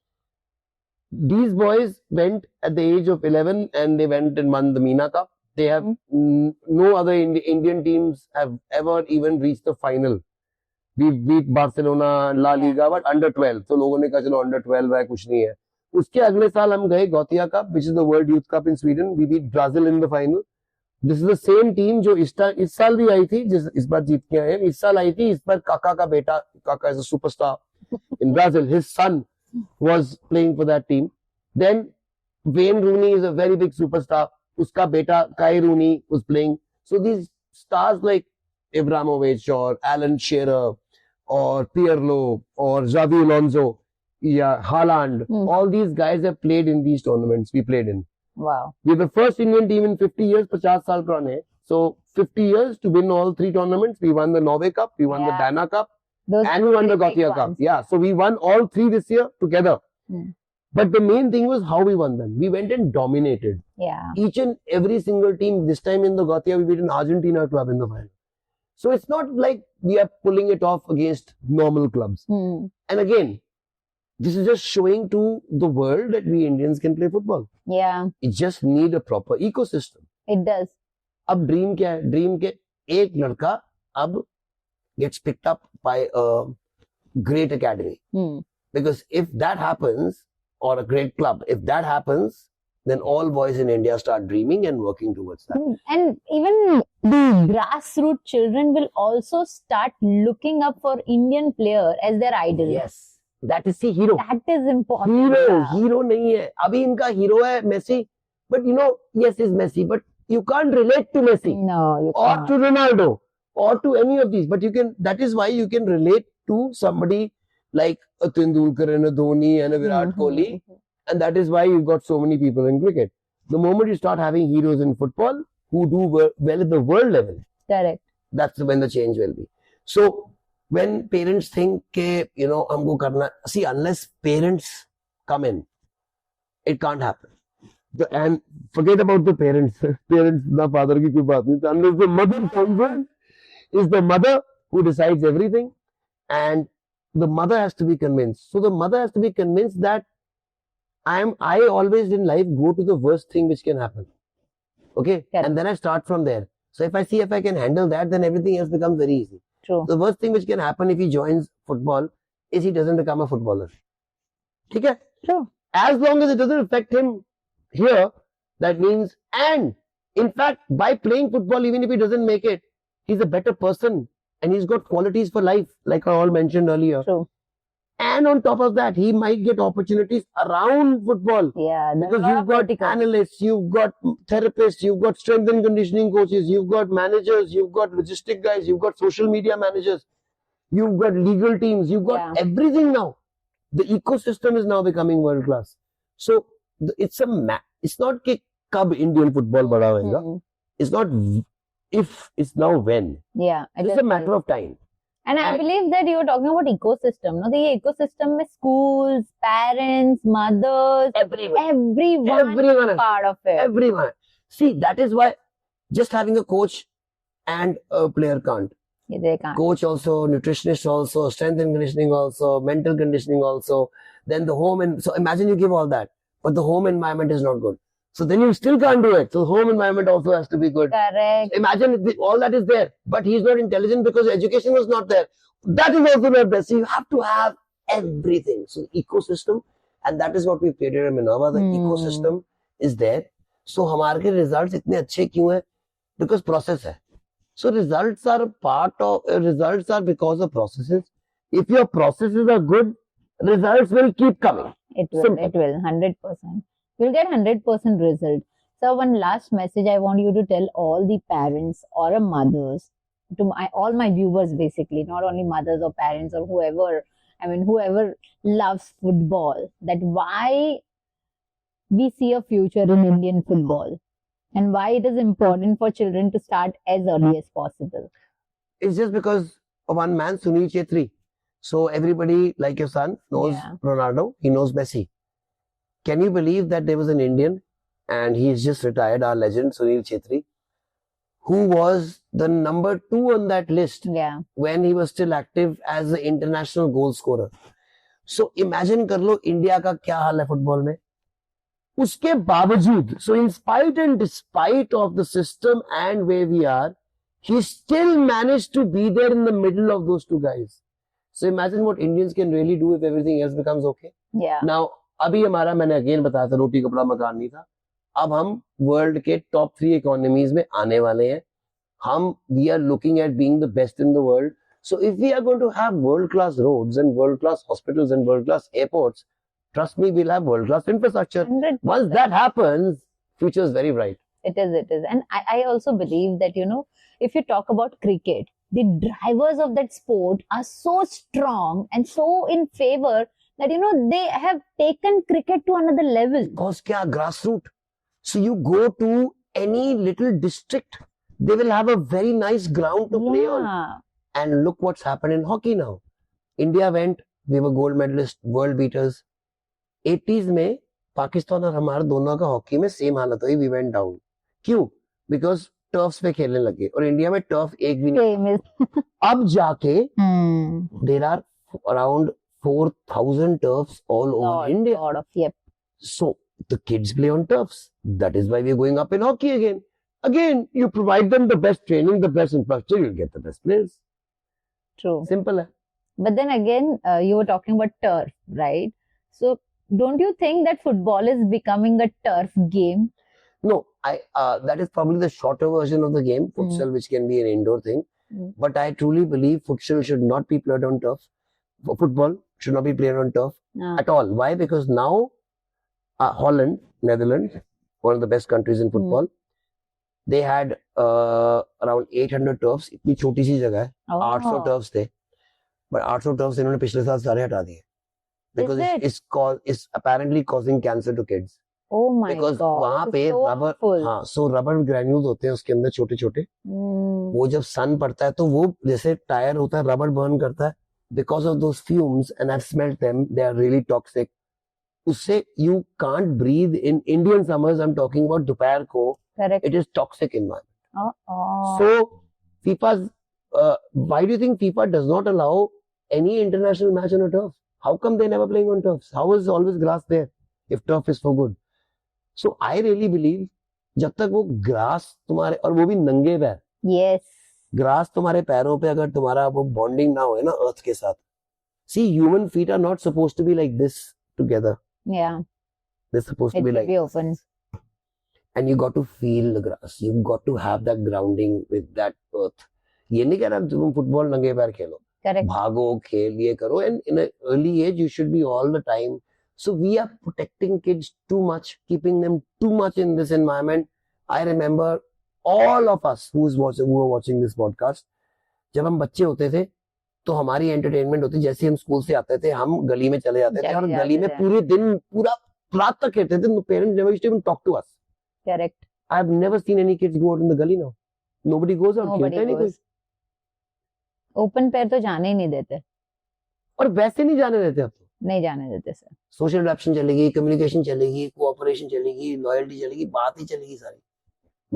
[SPEAKER 3] These boys went at the age of 11 and they went and won the Meena Cup. They have no other Indian teams have ever even reached the final. We beat Barcelona, La Liga, but under 12. So लोगों ने कहा चलो under 12 है, कुछ नहीं है. उसके अगले साल हम गए Gothia Cup, which is the World Youth Cup in Sweden. We beat Brazil in the final. This is the same team जो इस साल भी आई थी, इस बार जीत के आए. इस साल आई थी, इस बार काका का बेटा, काका is a superstar in Brazil. His son was playing for that team. Then Wayne Rooney is a very big superstar. Uska beta Kai Rooney was playing. So these stars like Abramovich or Alan Shearer or Pirlo or Xavi Alonso, Haaland, all these guys have played in these tournaments we played in.
[SPEAKER 2] Wow.
[SPEAKER 3] We're the first Indian team in 50 years, 50 saal purane. So 50 years to win all 3 tournaments. We won the Norway Cup, we won the Dana Cup, and we won the Gothia Cup. Yeah, so we won all 3 this year together. But the main thing was how we won them. We went and dominated.
[SPEAKER 2] Yeah.
[SPEAKER 3] Each and every single team. This time in the Gothia, we beat an Argentina club in the final. So it's not like we are pulling it off against normal clubs. And again, this is just showing to the world that we Indians can play football.
[SPEAKER 2] Yeah.
[SPEAKER 3] It just need a proper ecosystem.
[SPEAKER 2] It does.
[SPEAKER 3] अब dream क्या है? Dream के एक लड़का अब gets picked up by a great academy. Because if that happens, or a great club, if that happens, then all boys in India start dreaming and working towards that.
[SPEAKER 2] And even the grassroots children will also start looking up for Indian player as their idol.
[SPEAKER 3] Yes. That is the hero.
[SPEAKER 2] That is important. Yeah.
[SPEAKER 3] Hero नहीं है. अभी इनका hero है Messi, but you know, yes, is Messi, but you can't relate to Messi
[SPEAKER 2] No, you
[SPEAKER 3] or
[SPEAKER 2] can't.
[SPEAKER 3] to Ronaldo or to any of these. But you can. That is why you can relate to somebody like a Tendulkar and a Dhoni and a Virat
[SPEAKER 2] Mhm.
[SPEAKER 3] Kohli, and that is why you've got so many people in cricket. The moment you start having heroes in football who do well at the world level,
[SPEAKER 2] Correct.
[SPEAKER 3] that's when the change will be. So when parents think ke, you know, humko karna, see, unless parents come in, it can't happen. And forget about the parents. Parents na father ki koi baat nahi. Unless the mother comes in, is the mother who decides everything, and the mother has to be convinced. So the mother has to be convinced that I always in life go to the worst thing which can happen. Okay?
[SPEAKER 2] Correct.
[SPEAKER 3] And then I start from there. So if I see if I can handle that, then everything else becomes very easy.
[SPEAKER 2] True.
[SPEAKER 3] The worst thing which can happen if he joins football is he doesn't become a footballer. Okay?
[SPEAKER 2] True.
[SPEAKER 3] As long as it doesn't affect him here, that means, and in fact, by playing football, even if he doesn't make it, he's a better person and he's got qualities for life, like I all mentioned earlier.
[SPEAKER 2] True.
[SPEAKER 3] And on top of that, he might get opportunities around football.
[SPEAKER 2] Yeah. There's a
[SPEAKER 3] Because
[SPEAKER 2] lot
[SPEAKER 3] you've
[SPEAKER 2] of
[SPEAKER 3] got
[SPEAKER 2] verticals.
[SPEAKER 3] analysts, you've got therapists, you've got strength and conditioning coaches, you've got managers, you've got logistic guys, you've got social media managers, you've got legal teams, you've got
[SPEAKER 2] Yeah.
[SPEAKER 3] everything now. The ecosystem is now becoming world class. So it's it's not कि कब Indian football बड़ा होएगा.
[SPEAKER 2] Hmm.
[SPEAKER 3] It's not if, it's now when.
[SPEAKER 2] Yeah. It
[SPEAKER 3] It's
[SPEAKER 2] is
[SPEAKER 3] a matter of time.
[SPEAKER 2] And I
[SPEAKER 3] And-
[SPEAKER 2] believe that you were talking about ecosystem. No, the ecosystem में schools, parents, mothers, everyone
[SPEAKER 3] Everyone.
[SPEAKER 2] is part of it.
[SPEAKER 3] Everyone. See, that is why just having a coach and a player can't.
[SPEAKER 2] They can't.
[SPEAKER 3] Coach also, nutritionist also, strength and conditioning also, mental conditioning also, then the home and so imagine you give all that, but the home environment is not good. So then you still can't do it. So the home environment also has to be good.
[SPEAKER 2] Correct.
[SPEAKER 3] Imagine if all that is there, but he's not intelligent because education was not there. That is also not there. So you have to have everything. So the ecosystem, and that is what we created at Minerva. The ecosystem is there. So हमारे के results इतने अच्छे क्यों हैं? Because process है. So results are results are because of processes. If your processes are good, results will keep coming.
[SPEAKER 2] It will.
[SPEAKER 3] Simple.
[SPEAKER 2] It will. 100%. You'll get 100% result. So one last message I want you to tell all the parents or mothers, to all my viewers basically, not only mothers or parents or whoever, I mean whoever loves football, that why we see a future in Indian football and why it is important for children to start as early as possible.
[SPEAKER 3] It's just because of one man, Sunil Chetri. So everybody, like your son, knows
[SPEAKER 2] Yeah.
[SPEAKER 3] Ronaldo. He knows Messi. Can you believe that there was an Indian, and he's just retired, our legend, Sunil Chetri, who was the number 2 on that list
[SPEAKER 2] Yeah.
[SPEAKER 3] when he was still active as an international goal scorer. So imagine कर लो India का क्या हाल है football में. उसके बावजूद, so in spite and despite of the system and where we are, he still managed to be there in the middle of those two guys. So imagine what Indians can really do if everything else becomes okay.
[SPEAKER 2] Yeah.
[SPEAKER 3] Now, अभी हमारा, मैंने again बताया था, रोटी कपड़ा मकान नहीं था. अब हम वर्ल्ड के टॉप 3 इकोनॉमीज में आने वाले हैं. हम we are looking at being the best in the world. So if we are going to have world class roads and world class hospitals and world class airports, trust me, we'll have world class infrastructure.
[SPEAKER 2] 100%.
[SPEAKER 3] Once that happens, future is very bright.
[SPEAKER 2] It is. And I also believe that, if you talk about cricket, the drivers of that sport are so strong and so in favor that, they have taken cricket to another level.
[SPEAKER 3] Because kya grassroots. So you go to any little district, they will have a very nice ground to play on.
[SPEAKER 2] Yeah.
[SPEAKER 3] And look what's happened in hockey now. India went, we were gold medalists, world beaters. 80s में पाकिस्तान और हमारे दोनों का hockey में same हालत हुई, we went down. क्यों? Because turfs पे खेलने लगे और इंडिया में टर्फ एक भी नहीं.
[SPEAKER 2] Same is.
[SPEAKER 3] अब जाके
[SPEAKER 2] Hmm.
[SPEAKER 3] there are around 4,000 turfs all over India.
[SPEAKER 2] Lot of, yep.
[SPEAKER 3] So the kids play on turfs. That is why we are going up in hockey again. Again, you provide them the best training, the best infrastructure, you'll get the best players.
[SPEAKER 2] True.
[SPEAKER 3] Simple hai.
[SPEAKER 2] But then again, you were talking about turf, right? So don't you think that football is becoming a turf game?
[SPEAKER 3] No, that is probably the shorter version of the game, futsal, which can be an indoor thing.
[SPEAKER 2] Mm.
[SPEAKER 3] But I truly believe futsal should not be played on turf. football should not be played on turf
[SPEAKER 2] Ah,
[SPEAKER 3] at all. Why? Because now Holland, Netherlands, one of the best countries in football, they had around 800 turfs. इतनी छोटी सी जगह है, 800
[SPEAKER 2] oh,
[SPEAKER 3] turfs थे, but 800 turfs इन्होंने पिछले साल सारे हटा दिए because
[SPEAKER 2] it?
[SPEAKER 3] it's apparently causing cancer to kids.
[SPEAKER 2] Oh my
[SPEAKER 3] Because
[SPEAKER 2] God.
[SPEAKER 3] वहां
[SPEAKER 2] It's
[SPEAKER 3] पे
[SPEAKER 2] so
[SPEAKER 3] रबर,
[SPEAKER 2] harmful.
[SPEAKER 3] हाँ, सो रबर ग्रेन्यूल्स होते हैं उसके अंदर छोटे छोटे.
[SPEAKER 2] Hmm.
[SPEAKER 3] वो जब सन पड़ता है तो वो जैसे टायर होता है रबर बर्न करता है. Because of those fumes, and I've smelled them, they are really toxic. उससे you can't breathe in Indian summers. I'm talking about दोपहर को.
[SPEAKER 2] Correct.
[SPEAKER 3] It is toxic environment.
[SPEAKER 2] Oh.
[SPEAKER 3] So FIFA's, why do you think FIFA does not allow any international match on a turf? How come they never playing on turfs? How is always grass there if turf is so good? So I really believe जब तक वो grass तुम्हारे, और वो भी नंगे पैर,
[SPEAKER 2] Yes.
[SPEAKER 3] Grass तुम्हारे पैरों पे अगर तुम्हारा वो बॉन्डिंग ना हो ना अर्थ के साथ. See, human feet are not supposed to be like this together.
[SPEAKER 2] Yeah.
[SPEAKER 3] They're supposed
[SPEAKER 2] It
[SPEAKER 3] to be
[SPEAKER 2] should
[SPEAKER 3] like
[SPEAKER 2] be open.
[SPEAKER 3] and you got to feel the grass. You got to have that grounding with that earth. ये नहीं कह रहा तुम football नंगे पैर खेलो,
[SPEAKER 2] Correct.
[SPEAKER 3] भागो, खेल, ये करो, and in an early age you should be all the time. So we are protecting kids too much, keeping them too much in this environment. I remember all of us who were watching this podcast, जब हम बच्चे होते थे तो हमारी entertainment होती, जैसे हम स्कूल से आते थे हम गली में चले जाते थे और गली में पूरे दिन पूरा रात तक खेलते थे. Parents never used to even talk to us.
[SPEAKER 2] Correct.
[SPEAKER 3] I've never seen any kids go out in the gully now. Nobody goes out.
[SPEAKER 2] Nobody
[SPEAKER 3] खेलता ही नहीं कोई.
[SPEAKER 2] goes. Open पैर तो जाने ही नहीं देते.
[SPEAKER 3] और वैसे नहीं जाने देते अब तो.
[SPEAKER 2] नहीं जाने देते सर.
[SPEAKER 3] सोशल इंटरेक्शन चलेगी, कम्युनिकेशन चलेगी, कोऑपरेशन चलेगी, लॉयल्टी चलेगी, बात ही चलेगी सारी.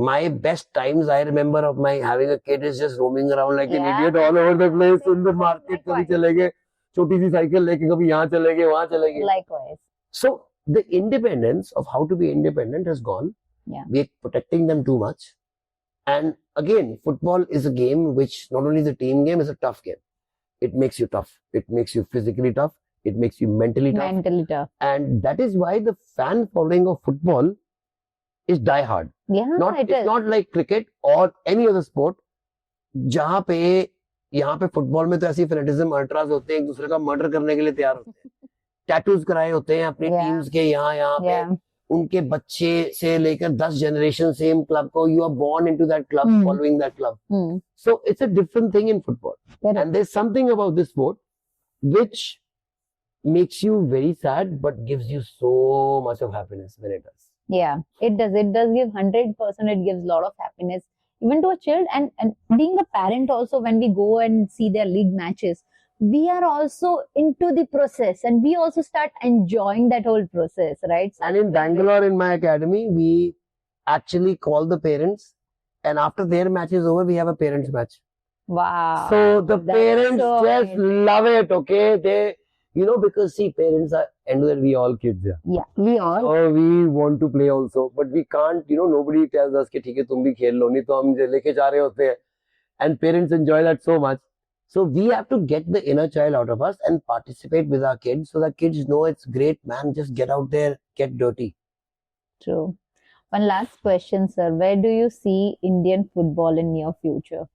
[SPEAKER 3] My best times I remember of my having a kid is just roaming around like an
[SPEAKER 2] Yeah.
[SPEAKER 3] idiot all over the place in the market. कभी
[SPEAKER 2] Likewise.
[SPEAKER 3] चले गए, छोटी सी साइकिल लेके कभी यहाँ चले गए, वहाँ चले गए.
[SPEAKER 2] Likewise.
[SPEAKER 3] So the independence of how to be independent has gone.
[SPEAKER 2] Yeah.
[SPEAKER 3] We're protecting them too much. And again, football is a game which not only is a team game, it's a tough game. It makes you tough. It makes you physically tough. It makes you mentally tough.
[SPEAKER 2] Mentally tough.
[SPEAKER 3] And that is why the fan following of football is die hard.
[SPEAKER 2] Yeah,
[SPEAKER 3] It's not like cricket or any other sport. जहाँ पे यहाँ पे football में तो ऐसी fanaticism altars होते हैं, एक दूसरे का मर्डर करने के लिए तैयार होते हैं. टैटूज कराए होते हैं अपनी
[SPEAKER 2] Yeah.
[SPEAKER 3] टीम्स के यहाँ पे.
[SPEAKER 2] Yeah.
[SPEAKER 3] उनके बच्चे से लेकर 10 जनरेशन सेम क्लब को. You are born into that club,
[SPEAKER 2] Hmm.
[SPEAKER 3] following that club.
[SPEAKER 2] Hmm.
[SPEAKER 3] So it's a different thing in football.
[SPEAKER 2] Correct.
[SPEAKER 3] And there's something about this sport which makes you very sad but gives you so much of happiness when it does.
[SPEAKER 2] Yeah, it does. It does give 100%. It gives a lot of happiness even to a child. And being a parent also, when we go and see their league matches, we are also into the process and we also start enjoying that whole process, right? So
[SPEAKER 3] And in Bangalore, in my academy, we actually call the parents, and after their match is over, we have a parents match.
[SPEAKER 2] wow.
[SPEAKER 3] So the
[SPEAKER 2] That's
[SPEAKER 3] parents
[SPEAKER 2] so
[SPEAKER 3] just
[SPEAKER 2] amazing.
[SPEAKER 3] love it, okay? They, because see, parents are, end of the day, we all kids, yeah.
[SPEAKER 2] Yeah, we all.
[SPEAKER 3] Oh, we want to play also, but we can't, nobody tells us कि ठीक है तुम भी खेल लो, नहीं तो हम लेके जा रहे होते हैं. And parents enjoy that so much. So we have to get the inner child out of us and participate with our kids so that kids know it's great, man. Just get out there, get dirty.
[SPEAKER 2] True. One last question, sir. Where do you see Indian football in near future?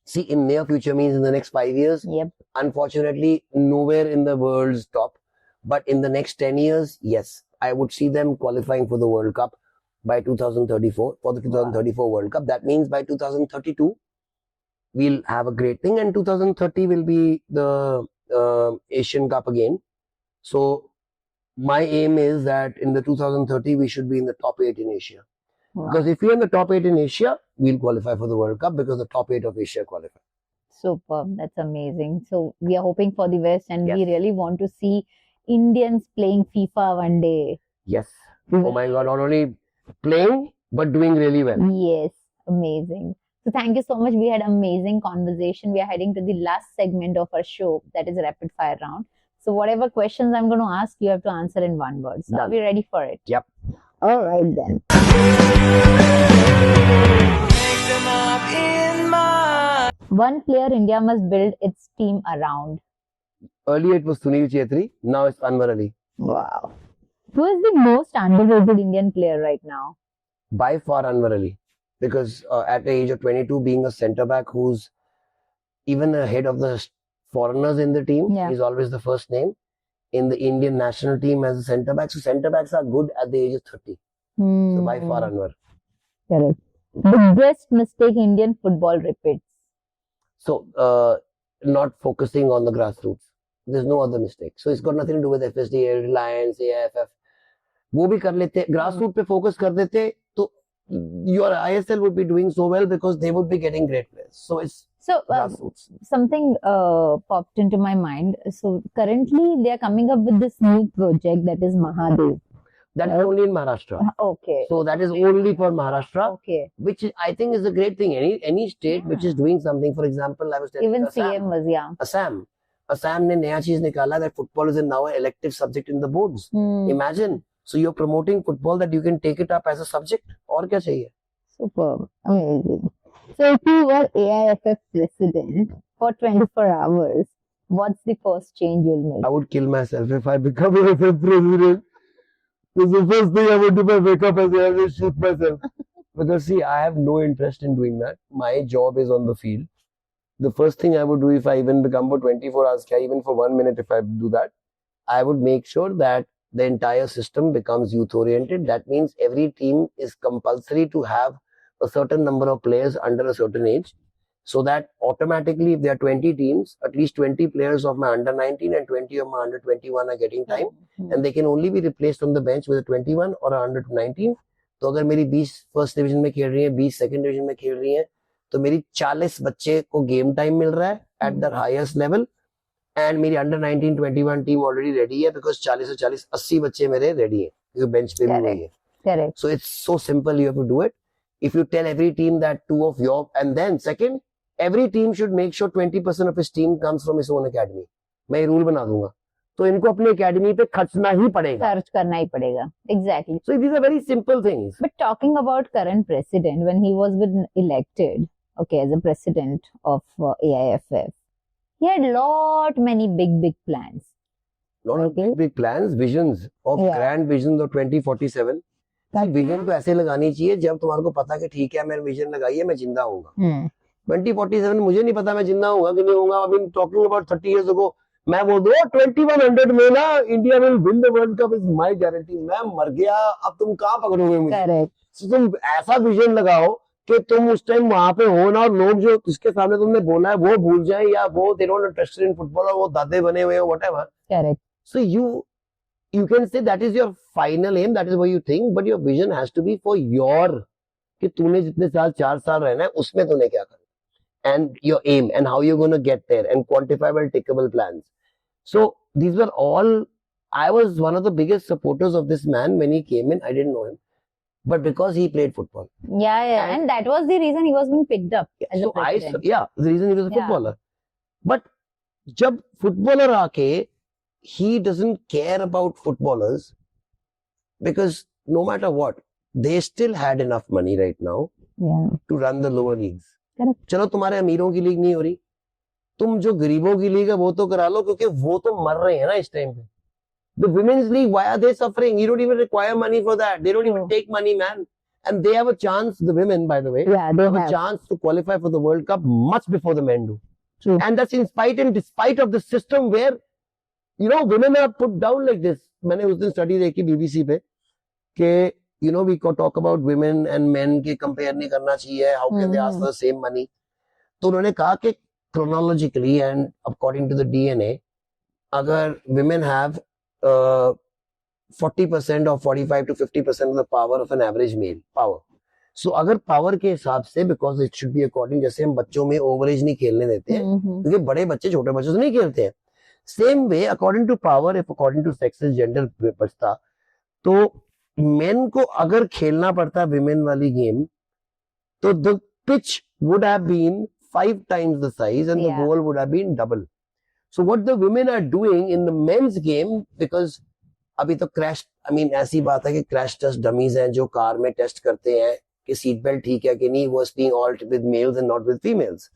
[SPEAKER 3] See, in near future means in the next 5 years.
[SPEAKER 2] Yep.
[SPEAKER 3] Unfortunately, nowhere in the world's top. But in the next 10 years, yes, I would see them qualifying for the World Cup by 2034, for the 2034 World Cup. That means by 2032, we'll have a great thing, and 2030 will be the Asian Cup again. So my aim is that in the 2030, we should be in the top 8 in Asia.
[SPEAKER 2] Wow.
[SPEAKER 3] Because if we're in the top 8 in Asia, we'll qualify for the World Cup because the top 8 of Asia qualify.
[SPEAKER 2] Superb. That's amazing. So we are hoping for the best, and we
[SPEAKER 3] Yes.
[SPEAKER 2] really want to see Indians playing FIFA one day.
[SPEAKER 3] Yes. Oh my God, not only playing, but doing really well.
[SPEAKER 2] Yes, amazing. So thank you so much. We had amazing conversation. We are heading to the last segment of our show, that is rapid fire round. So whatever questions I'm going to ask, you have to answer in one word. So are
[SPEAKER 3] Done.
[SPEAKER 2] we ready for it?
[SPEAKER 3] Yep.
[SPEAKER 2] All right then. One player India must build its team around.
[SPEAKER 3] Earlier it was Sunil Chetri, now it's Anwar Ali.
[SPEAKER 2] Wow. Who is the most underrated Indian player right now?
[SPEAKER 3] By far Anwar Ali. Because at the age of 22, being a centre back who's even ahead of the foreigners in the team.
[SPEAKER 2] Yeah.
[SPEAKER 3] He's always the first name. In the Indian national team as a centre back. So centre backs are good at the age of 30. So by far Anwar.
[SPEAKER 2] Correct. Biggest mistake Indian football repeats.
[SPEAKER 3] So not focusing on the grassroots. There's no other mistake. So it's got nothing to do with FSDL, Reliance, AIFF. वो भी कर लेते, grassroots पे focus कर देते, तो your ISL would be doing so well because they would be getting great players. So it's
[SPEAKER 2] So
[SPEAKER 3] grassroots.
[SPEAKER 2] something popped into my mind. So currently they are coming up with this new project that is Mahadev.
[SPEAKER 3] That is only in Maharashtra.
[SPEAKER 2] Okay.
[SPEAKER 3] So that is only for Maharashtra,
[SPEAKER 2] Okay.
[SPEAKER 3] which I think is a great thing. Any state which is doing something, for example, I was telling
[SPEAKER 2] Even
[SPEAKER 3] Assam.
[SPEAKER 2] CM was, yeah.
[SPEAKER 3] Assam ने नया चीज निकाला that football is now an elective subject in the boards.
[SPEAKER 2] Hmm.
[SPEAKER 3] Imagine. So you're promoting football that you can take it up as a subject. और क्या चाहिए?
[SPEAKER 2] Superb. Amazing. So if you were AIFF president for 24 hours, what's the first change you'll make?
[SPEAKER 3] I would kill myself if I become AIFF president. Because the first thing I would do when I wake up is I will shoot myself. Because see, I have no interest in doing that. My job is on the field. The first thing I would do if I even become for 24 hours, even for 1 minute if I do that, I would make sure that the entire system becomes youth oriented. That means every team is compulsory to have a certain number of players under a certain age. So that automatically, if there are 20 teams, at least 20 players of my under 19 and 20 of my under 21 are getting time. And they can only be replaced on the bench with a 21 or a under 19. तो अगर मेरी 20 first division में खेल रही है, 20 second division में खेल रही है, तो मेरी 40 बच्चे को गेम टाइम मिल रहा है at the highest level. And मेरी अंडर 19 21 टीम ऑलरेडी रेडी है बिकॉज 40 से 40 80 बच्चे मेरे रेडी है क्योंकि बेंच पे भी वही है.
[SPEAKER 2] Correct.
[SPEAKER 3] So it's so simple. You have to do it. If you tell every team that two of your, and then second, every team should make sure 20% of his team comes from his own academy. मैं ये rule बना दूंगा. तो इनको अपनी academy पे खर्चना ही पड़ेगा.
[SPEAKER 2] Search करना ही पड़ेगा. Exactly.
[SPEAKER 3] So these are very simple things.
[SPEAKER 2] But talking about current president, when he was been elected, okay, as a president of AIFF, he had many big plans.
[SPEAKER 3] Lot of
[SPEAKER 2] Okay.
[SPEAKER 3] big plans, visions of
[SPEAKER 2] Yeah.
[SPEAKER 3] grand visions of 2047. Vision तो ऐसे लगानी चाहिए जब तुम्हारे को पता कि ठीक है मैंने विजन लगाई है मैं जिंदा होऊंगा. 2047 मुझे नहीं पता मैं जिंदा होऊंगा कि नहीं होऊंगा. अभी टॉकिंग अबाउट 30 इयर्स अगो मैं बोल दो 2100 में ना India will win the world cup is my guarantee. मैं मर गया, अब तुम कहाँ पकड़ोगे मुझे.
[SPEAKER 2] Correct.
[SPEAKER 3] So, तुम ऐसा विजन लगाओ कि तुम उस टाइम वहां पे हो ना और लोग जो जिसके सामने तुमने बोला है वो भूल जाए या वो they don't interested in football और वो दादे बने हुए हो whatever.
[SPEAKER 2] Correct.
[SPEAKER 3] So you can say that is your final aim, that is what you think, but your vision has to be for your कि तूने जितने साल 4 साल रहना है उसमें तूने क्या करना and your aim and how you're going to get there and quantifiable tickable plans. So these were all, I was one of the biggest supporters of this man when he came in. I didn't know him, but because he played football.
[SPEAKER 2] Yeah. And that was the reason he was being picked up as a
[SPEAKER 3] So
[SPEAKER 2] president.
[SPEAKER 3] the reason he was a
[SPEAKER 2] Yeah.
[SPEAKER 3] footballer. But जब footballer आके he doesn't care about footballers because no matter what, they still had enough money right now
[SPEAKER 2] Yeah.
[SPEAKER 3] to run the lower leagues.
[SPEAKER 2] Correct.
[SPEAKER 3] चलो तुम्हारे अमीरों की league नहीं हो रही, तुम जो गरीबों की लीग है वो तो करा लो क्योंकि वो तो मर रहे हैं ना इस टाइम पे. The women's league, why are they suffering? You don't even require money for that. They don't even
[SPEAKER 2] True.
[SPEAKER 3] take money, man. And they have a chance, the women, by the way,
[SPEAKER 2] Yeah, they
[SPEAKER 3] have a
[SPEAKER 2] have.
[SPEAKER 3] chance to qualify for the World Cup much before the men do.
[SPEAKER 2] True.
[SPEAKER 3] And that's in spite and despite of the system where, you know, women are put down like this. मैंने उस दिन study देखी BBC पे कि, you know, we could talk about women and men के compare नहीं करना चाहिए. How can they ask for the same money? तो उन्होंने कहा कि chronologically and according to the DNA, अगर women have 40% or 45 to 50% of the power of an average male power. So अगर power के हिसाब से because it should be according, जैसे हम बच्चों में overage नहीं खेलने देते हैं क्योंकि बड़े बच्चे छोटे बच्चों से नहीं खेलते हैं. Same way according to power, if according to sexes gender बचता तो men को अगर खेलना पड़ता women वाली game तो the pitch would have been 5 times the size and the
[SPEAKER 2] Yeah.
[SPEAKER 3] goal would have been double. So what the women are doing in the men's game, because अभी तो क्रैश, आई मीन ऐसी बात है कि crash test dummies हैं जो car में test करते हैं कि सीट बेल्ट ठीक है कि नहीं, was being all with males and not with females.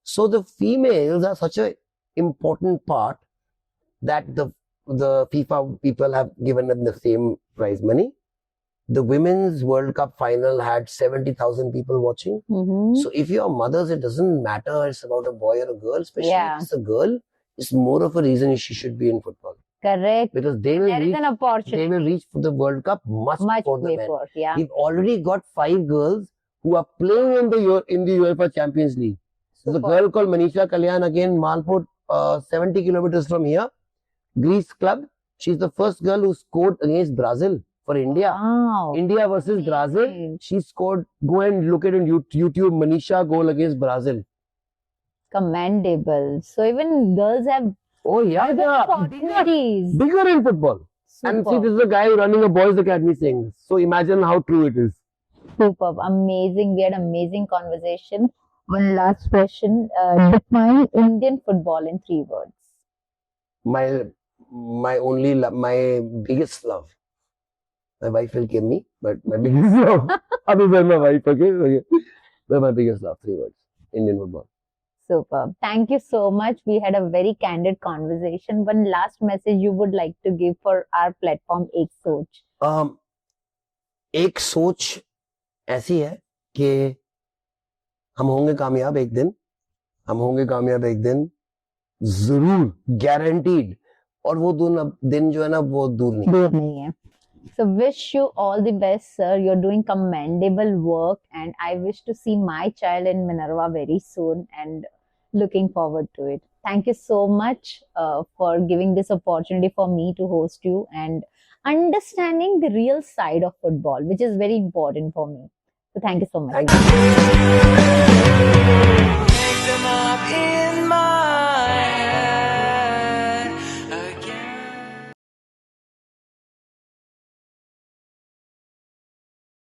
[SPEAKER 3] So the females are such a important part that the FIFA people have given them the same prize money. The women's World Cup final had 70,000 people watching. So if you're mothers, it doesn't matter it's about a boy or a girl, especially
[SPEAKER 2] Yeah.
[SPEAKER 3] if it's a girl. is more of a reason she should be in football
[SPEAKER 2] Correct.
[SPEAKER 3] because they will
[SPEAKER 2] There is
[SPEAKER 3] reach,
[SPEAKER 2] an opportunity.
[SPEAKER 3] they will reach for the World Cup much before the men.
[SPEAKER 2] before. Yeah.
[SPEAKER 3] We've already got 5 girls who are playing in the UEFA Champions League. There's a
[SPEAKER 2] Super.
[SPEAKER 3] girl called Manisha Kalyan, again, Malpur, 70 kilometers from here, Greece club. She's the first girl who scored against Brazil for India.
[SPEAKER 2] Wow.
[SPEAKER 3] India versus Brazil.
[SPEAKER 2] Amazing.
[SPEAKER 3] She scored. Go and look at it on YouTube. Manisha goal against Brazil.
[SPEAKER 2] Commendable. So even girls have
[SPEAKER 3] Oh yeah,
[SPEAKER 2] other
[SPEAKER 3] they are
[SPEAKER 2] opportunities.
[SPEAKER 3] bigger in football. And see,
[SPEAKER 2] Superb.
[SPEAKER 3] this is a guy running a boys' academy saying this. So imagine how true it is.
[SPEAKER 2] Superb. Amazing. We had amazing conversation. One last question. Define Indian football in 3 words.
[SPEAKER 3] My biggest love. My wife will give me, but my biggest love. Other than my wife, okay. But my biggest love, 3 words. Indian football.
[SPEAKER 2] Superb. Thank you so much. We had a very candid conversation. One last message you would like to give for our platform, Ek Soch.
[SPEAKER 3] एक सोच ऐसी है कि हम होंगे कामयाब एक दिन, जरूर, guaranteed. और वो दिन जो है ना वो दूर नहीं.
[SPEAKER 2] दूर नहीं है. So wish you all the best, sir. You're doing commendable work, and I wish to see my child in Minerva very soon, and looking forward to it. Thank you so much for giving this opportunity for me to host you and understanding the real side of football, which is very important for me. So thank you so much.
[SPEAKER 3] Thank you.
[SPEAKER 4] Make them up,